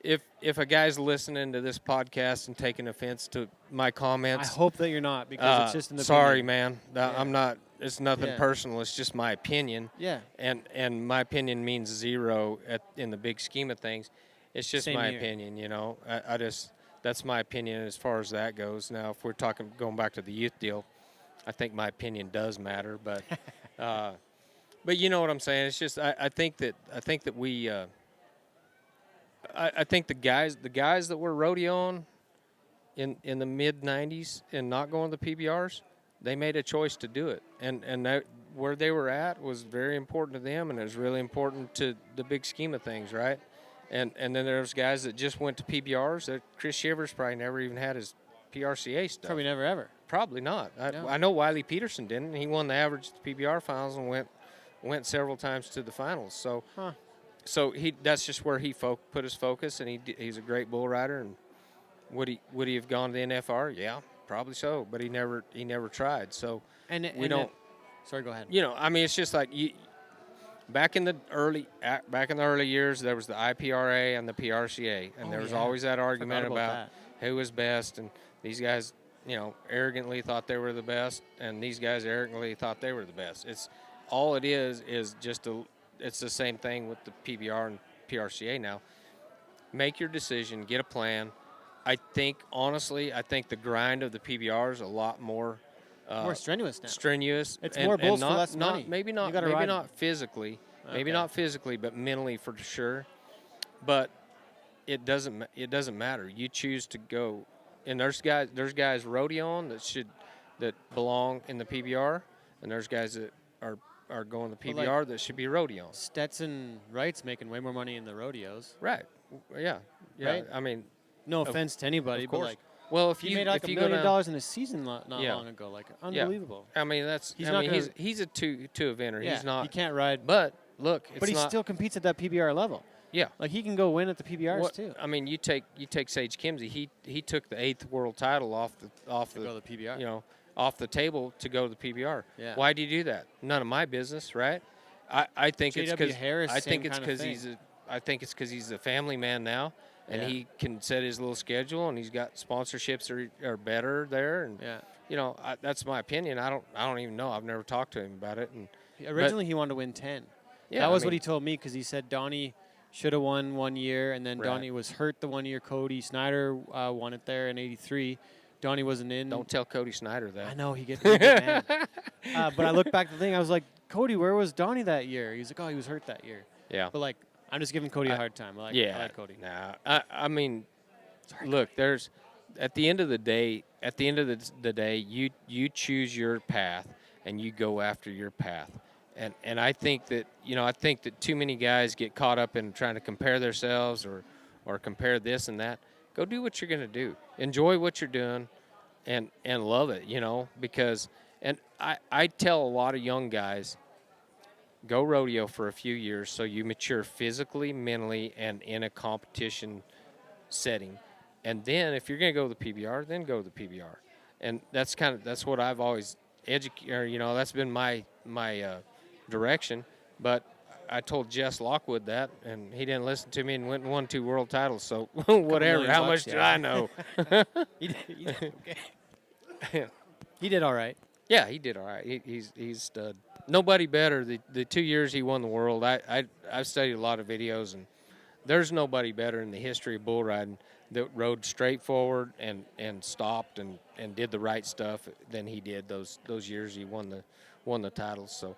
if a guy's listening to this podcast and taking offense to my I comments, hope that you're not, because it's just in the sorry, opinion. man. I'm not. It's nothing Yeah. personal. It's just my opinion. Yeah. And my opinion means zero in the big scheme of things. It's just Same my here. opinion. I just that's my opinion as far as that goes. Now, if we're going back to the youth deal, I think my opinion does matter, but. But you know what I'm saying. It's just I think that we I think the guys that were rodeoing in the mid '90s and not going to the PBRs, they made a choice to do it, and that, where they were at was very important to them, and it was really important to the big scheme of things, right? And then there's guys that just went to PBRs. That Chris Shivers probably never even had his PRCA stuff. Probably never ever. Probably not. No. I know Wiley Peterson didn't. He won the average at the PBR finals and went several times to the finals. So, that's just where he put his focus, and he's a great bull rider. And would he have gone to the NFR? Yeah, probably so. But he never tried. So we don't. Sorry, go ahead. I mean, it's just like back in the early years, there was the IPRA and the PRCA, and there was always that argument Forgot about who was best, and these guys, arrogantly thought they were the best, and these guys arrogantly thought they were the best. It's all it is just it's the same thing with the PBR and PRCA now. Make your decision, get a plan. I think, honestly, the grind of the PBR is a lot more strenuous now. strenuous. It's more bulls for not, less money. Maybe You not. gotta Maybe ride not physically. Maybe Okay. not physically, but mentally for sure. But it doesn't matter. You choose to go, and there's guys rodeoing that belong in the PBR. and there's guys that are going to But, PBR that should be rodeoing. Stetson Wright's making way more money in the rodeos. Right. Yeah. Yeah. Right? I mean, No offense to anybody, of but course. like well, if he you made like if $1 you million go down, in a season not Yeah. long ago. Like unbelievable. I mean, that's He's I not mean, gonna- he's a two eventer. Yeah, He's not. He can't ride, But look, it's but he not, still competes at that PBR level. Yeah. Like he can go win at the PBRs What- too. I mean, you take Sage Kimsey. He took the 8th world title off To the go to the PBR. you know off the table to go to the PBR. Yeah. Why do you do that? None of my business, right? I think it's J.W. because Harris, I same think it's kind of because thing. I think it's because he's a family man now, and Yeah. he can set his little schedule, and he's got sponsorships are better there, and Yeah. that's my opinion. I don't even know. I've never talked to him about it, and Originally, he wanted to win 10. yeah, That was I what mean, he told me because he said Donnie should have won 1 year, and then Right. Donnie was hurt the 1 year. Cody Snyder won it there in '83. Donnie wasn't in. Don't tell Cody Snyder that. I know he get mad. But I looked back at the thing. I was like, Cody, where was Donnie that year? He's like, oh, he was hurt that year. Yeah. But like, I'm just giving Cody a hard time. I like Cody. Nah, I mean, look, there's at the end of the day, you choose your path and you go after your path. And I think that too many guys get caught up in trying to compare themselves or compare this and that. Go do what you're going to do. Enjoy what you're doing and love it, because and I tell a lot of young guys, go rodeo for a few years so you mature physically, mentally, and in a competition setting. And then if you're going to go to the PBR, then go to the PBR. And that's what I've always that's been my direction. But I told Jess Lockwood that, and he didn't listen to me and went and won 2 world titles. So whatever. million How bucks, much do yeah. I know? He did okay. He did all right. Yeah, he did all right. He's stud. Nobody better. The 2 years he won the world, I've studied a lot of videos, and there's nobody better in the history of bull riding that rode straight forward and stopped and did the right stuff than he did those years he won the titles. So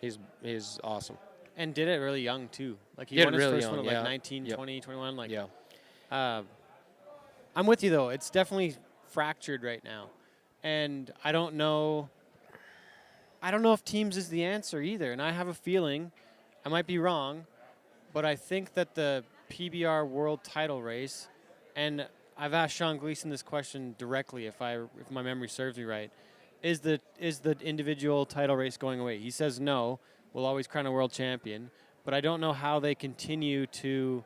he's awesome. And did it really young, too. Like, he Did won it his really first young, one at, yeah. like, 19, Yep. 20, 21. Like, Yeah. I'm with you, though. It's definitely fractured right now. And I don't know if teams is the answer either. And I have a feeling, I might be wrong, but I think that the PBR world title race, and I've asked Sean Gleason this question directly, if my memory serves me right, is the individual title race going away? He says no. We'll always crown a world champion, but I don't know how they continue to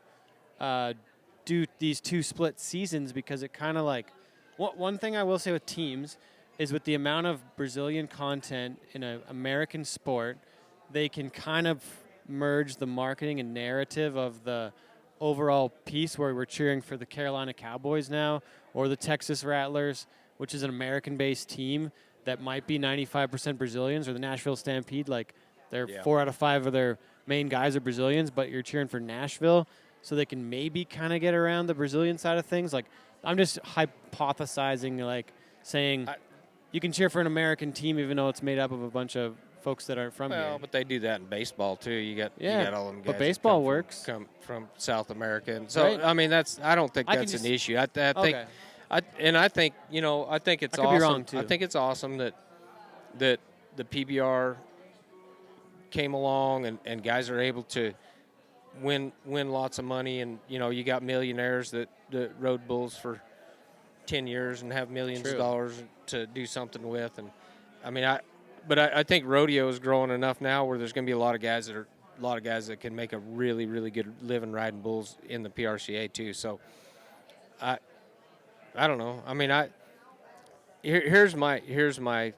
do these 2 split seasons, because it kind of like one thing I will say with teams is with the amount of Brazilian content in an American sport, they can kind of merge the marketing and narrative of the overall piece, where we're cheering for the Carolina Cowboys now or the Texas Rattlers, which is an American-based team that might be 95% Brazilians, or the Nashville Stampede. Like, they're 4 out of 5 of their main guys are Brazilians, but you're cheering for Nashville, so they can maybe kind of get around the Brazilian side of things. Like, I'm just hypothesizing, like saying you can cheer for an American team even though it's made up of a bunch of folks that aren't from here. Well, but they do that in baseball too. You got all them guys. But that baseball come works. come from South America, and so Right. I mean I don't think I can that's just- an issue. I think Okay. I think it's I could awesome. be wrong, too. I think it's awesome that the PBR came along and guys are able to win lots of money, and you got millionaires that rode bulls for 10 years and have millions True. of dollars to do something with. And I mean I think rodeo is growing enough now where there's going to be a lot of guys that can make a really, really good living riding bulls in the PRCA too. So I don't know. I mean here's my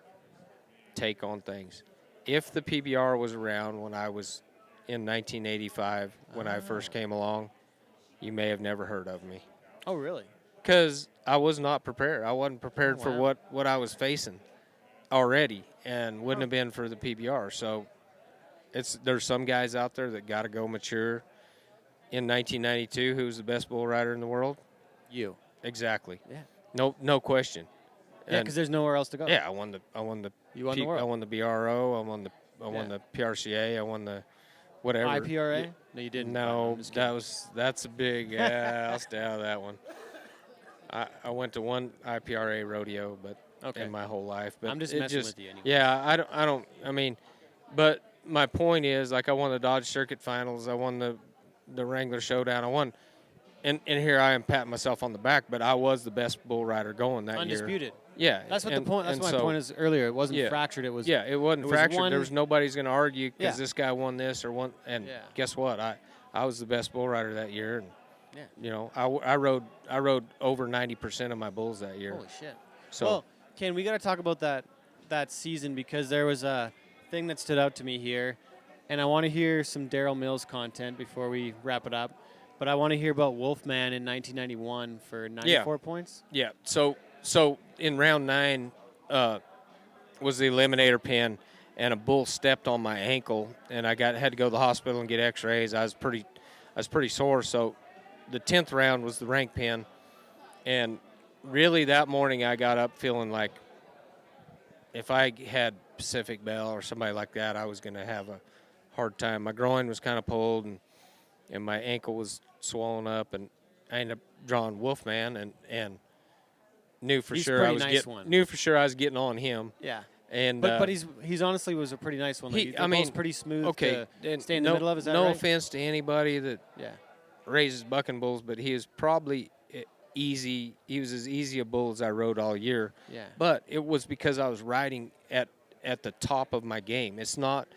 take on things. If the PBR was around when I was in 1985 when I first came along, you may have never heard of me. Oh, really? Because I was not prepared. I wasn't prepared for wow. what I was facing already, and wouldn't have been for the PBR. So there's some guys out there that got to go mature. In 1992, who's the best bull rider in the world? You. Exactly. Yeah. No question. Yeah, because there's nowhere else to go. Yeah, I won the You won the world. I won the BRO. I won the PRCA. I won the whatever. IPRA? No, you didn't. No, I'm just kidding. that's a big. Yeah, I'll stay out of that one. I went to one IPRA rodeo, but in my whole life. But I'm just it messing with you anyway. Yeah, I don't. I mean, but my point is, like, I won the Dodge Circuit Finals. I won the Wrangler Showdown. I won, and here I am patting myself on the back. But I was the best bull rider going that year. Undisputed. Yeah, That's what the point. That's what my point is earlier. It wasn't fractured. It was. Yeah, it wasn't fractured. There was nobody's going to argue because Yeah. this guy won this or won. And guess what? I was the best bull rider that year. And you know, I rode over 90% of my bulls that year. Holy shit! So, well, Ken, we got to talk about that season because there was a thing that stood out to me here, and I want to hear some Daryl Mills content before we wrap it up. But I want to hear about Wolfman in 1991 for 94 points. Yeah. So in round 9 was the eliminator pin, and a bull stepped on my ankle, and I had to go to the hospital and get X-rays. I was pretty sore. So the 10th round was the rank pin, and really that morning I got up feeling like if I had Pacific Bell or somebody like that, I was going to have a hard time. My groin was kind of pulled, and my ankle was swollen up, and I ended up drawing Wolfman, and knew for sure I was getting on him. Yeah. And but he's honestly was a pretty nice one. Like, the ball's pretty smooth. Okay, to stay in the middle of. Is that no right? offense to anybody that raises bucking bulls, but he is probably easy. He was as easy a bull as I rode all year. Yeah. But it was because I was riding at the top of my game. It's not,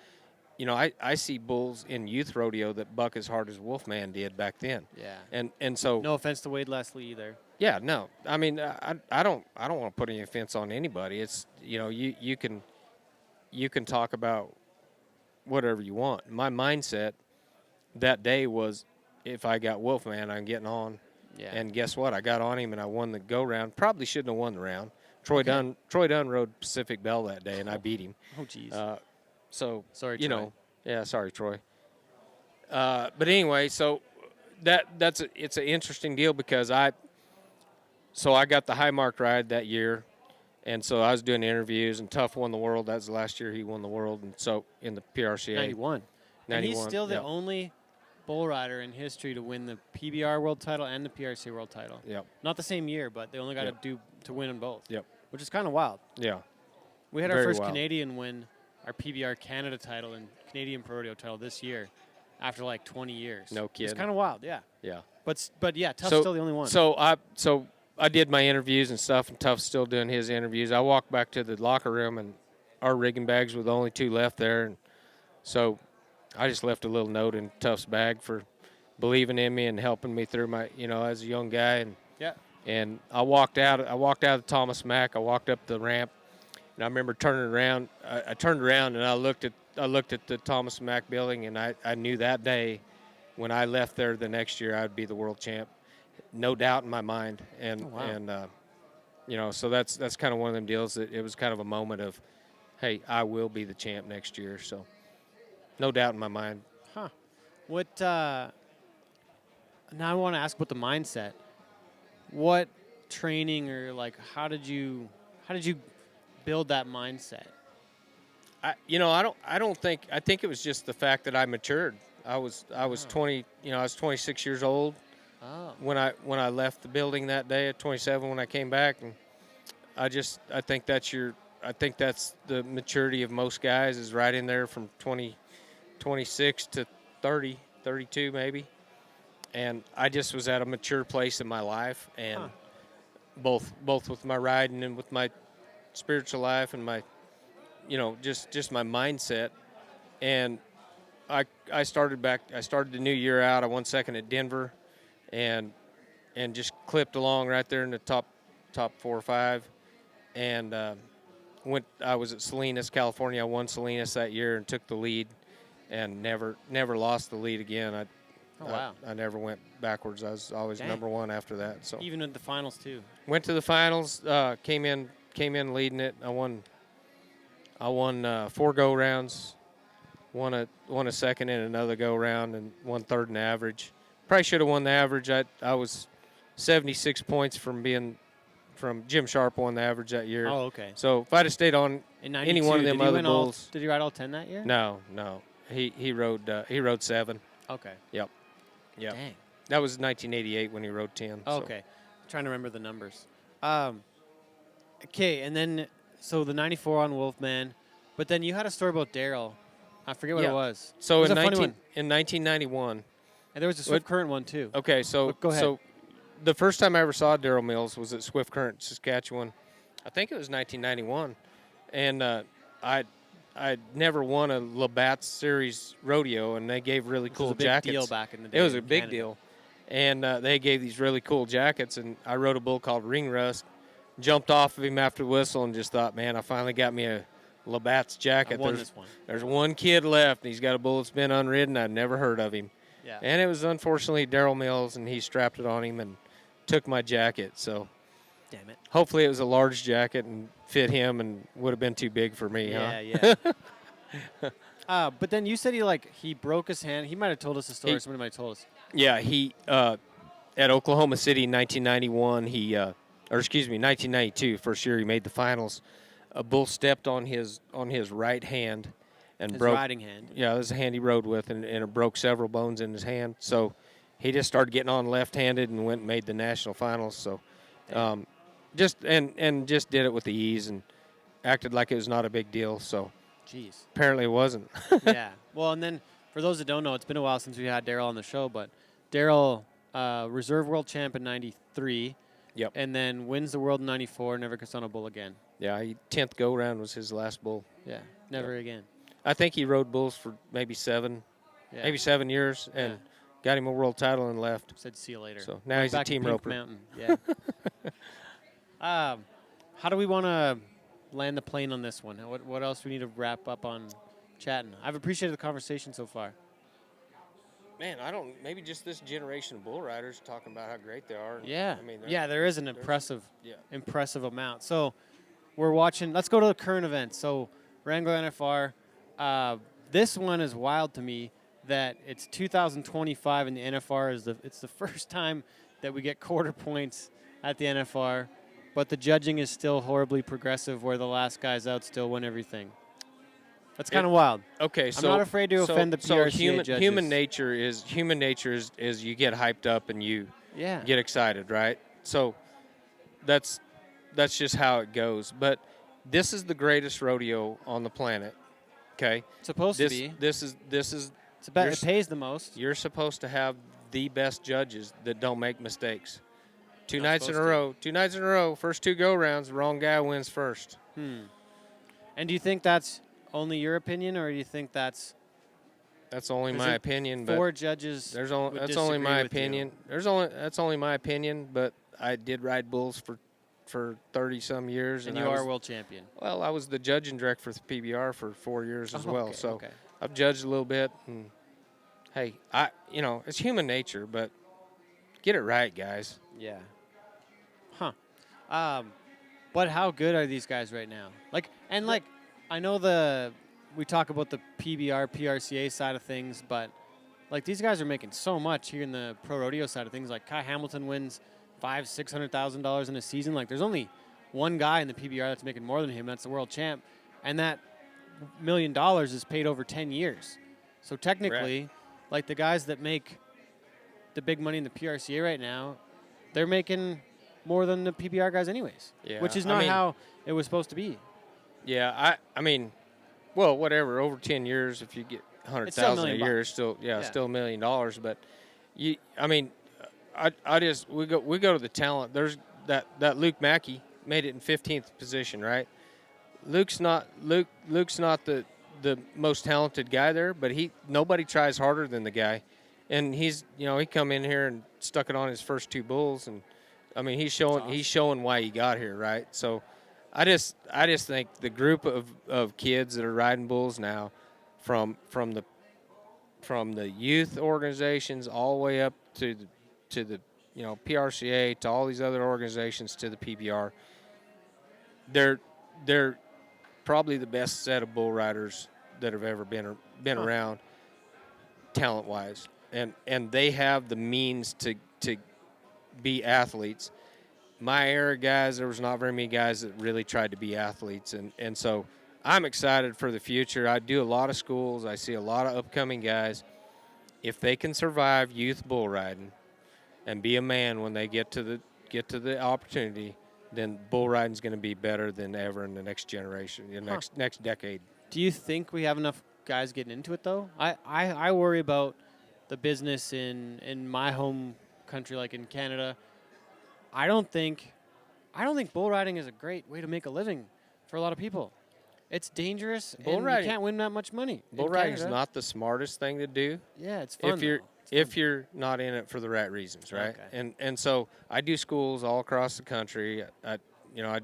you know, I see bulls in youth rodeo that buck as hard as Wolfman did back then. Yeah. And so. No offense to Wade Leslie either. Yeah, no. I mean, I don't want to put any offense on anybody. It's, you know, you can talk about whatever you want. My mindset that day was, if I got Wolfman, I'm getting on. Yeah. And guess what? I got on him and I won the go round. Probably shouldn't have won the round. Troy Dunn rode Pacific Bell that day, and I beat him. Oh, jeez. So sorry, you Troy. know, yeah, sorry, Troy. But anyway, so it's an interesting deal because I got the high mark ride that year, and so I was doing interviews, and Tuff won the world. That was the last year he won the world, and so in the PRCA. 91. And he's still the only bull rider in history to win the PBR world title and the PRCA world title. Yep. Not the same year, but they only got to win them both. Yep. Which is kind of wild. Yeah. We had our first Canadian win our PBR Canada title and Canadian Pro Rodeo title this year after like 20 years. No kidding. It's kind of wild, yeah. Yeah. But yeah, Tuff's still the only one. So I did my interviews and stuff, and Tuff's still doing his interviews. I walked back to the locker room, and our rigging bags were the only 2 left there, and so I just left a little note in Tuff's bag for believing in me and helping me through my, you know, as a young guy. And and I walked out of Thomas Mack. I walked up the ramp, and I remember turning around. I turned around and I looked at the Thomas Mack building, and I knew that day when I left there the next year I'd be the world champ. No doubt in my mind. And you know, so that's kind of one of them deals that it was kind of a moment of, hey, I will be the champ next year. So no doubt in my mind. Huh. What now I want to ask about the mindset. What training or like how did you build that mindset? I think it was just the fact that I matured. I was 20, you know, I was 26 years old when I left the building that day, at 27 when I came back, and I think that's the maturity of most guys is right in there from 26 to 30, 32 maybe. And I just was at a mature place in my life, and both with my riding and with my spiritual life and my, you know, just my mindset. And I started the new year out. I won second at Denver, and just clipped along right there in the top 4 or 5. And I was at Salinas, California. I won Salinas that year and took the lead, and never lost the lead again. I never went backwards. I was always number 1 after that. So even at the finals too. Went to the finals. Came in leading it. I won 4 go rounds. Won a second in another go round, and won third in the average. Probably should have won the average. I was 76 points from Jim Sharp won the average that year. Oh, okay. So if I'd have stayed on any one of them other bulls, did he ride all 10 that year? No. He rode 7. Okay. Yep. Dang. That was 1988 when he rode 10. Oh, okay. I'm trying to remember the numbers. Okay, and then so the '94 on Wolfman, but then you had a story about Daryl. I forget what Yeah. it was. So it was in a funny one, 1991. and there was a Swift Current one too. Okay, so Go ahead. so the first time I ever saw Daryl Mills was at Swift Current, Saskatchewan. I think it was 1991, and I'd never won a Labatt's Series rodeo, and they gave really cool was a big jackets. deal back in the day. It was a in big Canada. deal, and they gave these really cool jackets, and I rode a bull called Ring Rust, jumped off of him after the whistle, and just thought, man, I finally got me a Labatt's jacket. I won this one. There's one kid left, and he's got a bull that's been unridden. I'd never heard of him. Yeah. And it was unfortunately Daryl Mills, and he strapped it on him and took my jacket. So Damn it. hopefully it was a large jacket and fit him and would have been too big for me, Yeah. But then you said he broke his hand. He might have told us a story. Somebody might have told us. Yeah, he at Oklahoma City in 1991, 1992, first year he made the finals. A bull stepped on his right hand and His broke. riding hand. Yeah, this is a hand he rode with, and it broke several bones in his hand. So he just started getting on left-handed and went and made the national finals. So just did it with the ease and acted like it was not a big deal. So Jeez. apparently it wasn't. Yeah. Well, and then for those that don't know, it's been a while since we had Daryl on the show, but Daryl, Reserve World Champ in '93. Yep. And then wins the world in '94. Never gets on a bull again. Yeah, 10th go-round was his last bull. Yeah. Never again. I think he rode bulls for maybe 7 years and got him a world title and left. Said see you later. So now Went he's a back to team Pink roper. Mountain. Yeah. How do we want to land the plane on this one? What else do we need to wrap up on chatting? I've appreciated the conversation so far. Man, maybe just this generation of bull riders talking about how great they are. Yeah. I mean, there is an impressive Yeah. amount. So we're watching. Let's go to the current events. So Wrangler NFR. This one is wild to me that it's 2025 and the NFR it's the first time that we get quarter points at the NFR, but the judging is still horribly progressive where the last guys out still win everything. That's kind of wild. Okay, I'm not afraid to offend the PRCA judges. Human nature is you get hyped up and you get excited, right? So that's just how it goes. But this is the greatest rodeo on the planet. Okay, It's supposed to be. This is It pays the most. You're supposed to have the best judges that don't make mistakes. Two Not nights in a supposed row, first 2 go rounds, wrong guy wins first. And do you think that's only your opinion, or do you think that's That's only my opinion, but 4 judges? that's only my opinion. That's only my opinion, but I did ride bulls for 30 some years, And I you was, are world champion. Well, I was the judging director for the PBR for 4 years as well, Okay, so okay. I've judged a little bit. And hey, it's human nature, but get it right, guys. Yeah. But how good are these guys right now? I know we talk about the PBR, PRCA side of things, but these guys are making so much here in the pro rodeo side of things. Like Kai Hamilton wins $500,000-$600,000 in a season. There's only one guy in the PBR that's making more than him. That's the world champ, and that $1 million is paid over 10 years. So technically, the guys that make the big money in the PRCA right now, they're making more than the PBR guys anyways. Yeah, Which is not how it was supposed to be. Yeah, well, whatever. Over 10 years, if you get $100,000 a year, it's still $1 million. But we go to the talent. There's that Luke Mackey made it in 15th position, right? Luke's not the most talented guy there, but nobody tries harder than the guy, and he come in here and stuck it on his first 2 bulls, and he's showing why he got here, right? So I just think the group of kids that are riding bulls now, from the youth organizations all the way up to the PRCA, to all these other organizations, to the PBR, they're probably the best set of bull riders that have ever been around, talent wise, and they have the means to be athletes. My era guys, there was not very many guys that really tried to be athletes, and so I'm excited for the future. I do a lot of schools. I see a lot of upcoming guys. If they can survive youth bull riding and be a man when they get to the opportunity, then bull riding's going to be better than ever in the next generation, the next decade. Do you think we have enough guys getting into it though? I worry about the business in my home country, like in Canada. I don't think bull riding is a great way to make a living for a lot of people. It's dangerous, Bull and riding- you can't win that much money. Bull in riding's Canada. not the smartest thing to do Yeah, it's fun. if you're though. It's fun. not in it for the right reasons, right? Okay. And so I do schools all across the country. I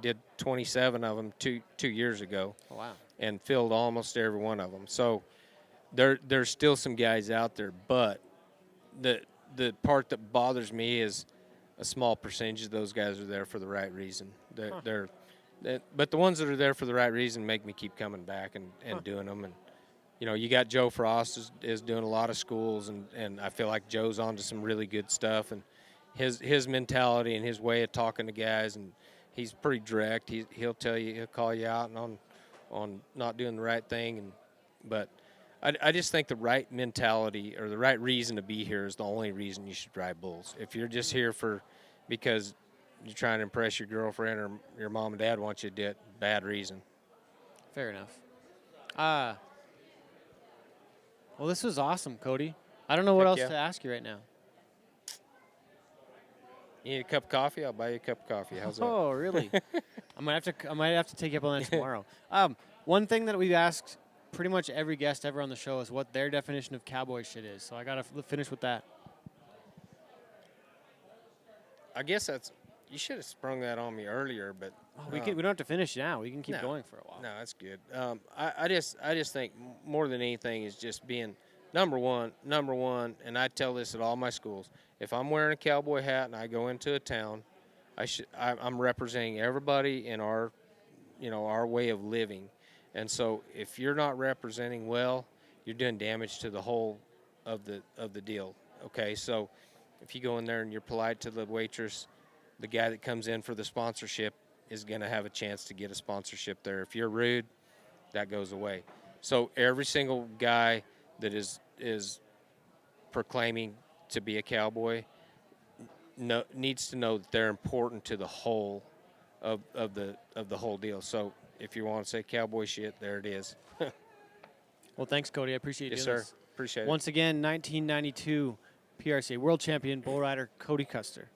did 27 of them two years ago. Oh, wow. And filled almost every one of them. So there's still some guys out there, but the part that bothers me is a small percentage of those guys are there for the right reason. But the ones that are there for the right reason make me keep coming back and doing them. And you got Joe Frost is doing a lot of schools, and I feel like Joe's onto some really good stuff, and his mentality and his way of talking to guys, and he's pretty direct. He'll tell you, he'll call you out on not doing the right thing, but I just think the right mentality or the right reason to be here is the only reason you should ride bulls. If you're just here because you're trying to impress your girlfriend or your mom and dad want you to do it, bad reason. Fair enough. Well, this was awesome, Cody. I don't know what Heck else yeah. to ask you right now. You need a cup of coffee? I'll buy you a cup of coffee. How's that? Oh, really? I might have to take you up on that tomorrow. One thing that we've asked pretty much every guest ever on the show is what their definition of cowboy shit is. So I gotta finish with that. I guess you should have sprung that on me earlier, but We don't have to finish now. We can keep No. going for a while. no, that's good. I just think more than anything is just being number one, and I tell this at all my schools. If I'm wearing a cowboy hat and I go into a town, I'm representing everybody in our way of living. And so if you're not representing well, you're doing damage to the whole of the deal. Okay, so if you go in there and you're polite to the waitress, the guy that comes in for the sponsorship is going to have a chance to get a sponsorship there. If you're rude, that goes away. So every single guy that is proclaiming to be a cowboy needs to know that they're important to the whole of the whole deal. So if you want to say cowboy shit, there it is. Well, thanks, Cody. I appreciate you Yes, doing sir. this. Appreciate it. Once again, 1992 PRCA World Champion bull rider Cody Custer.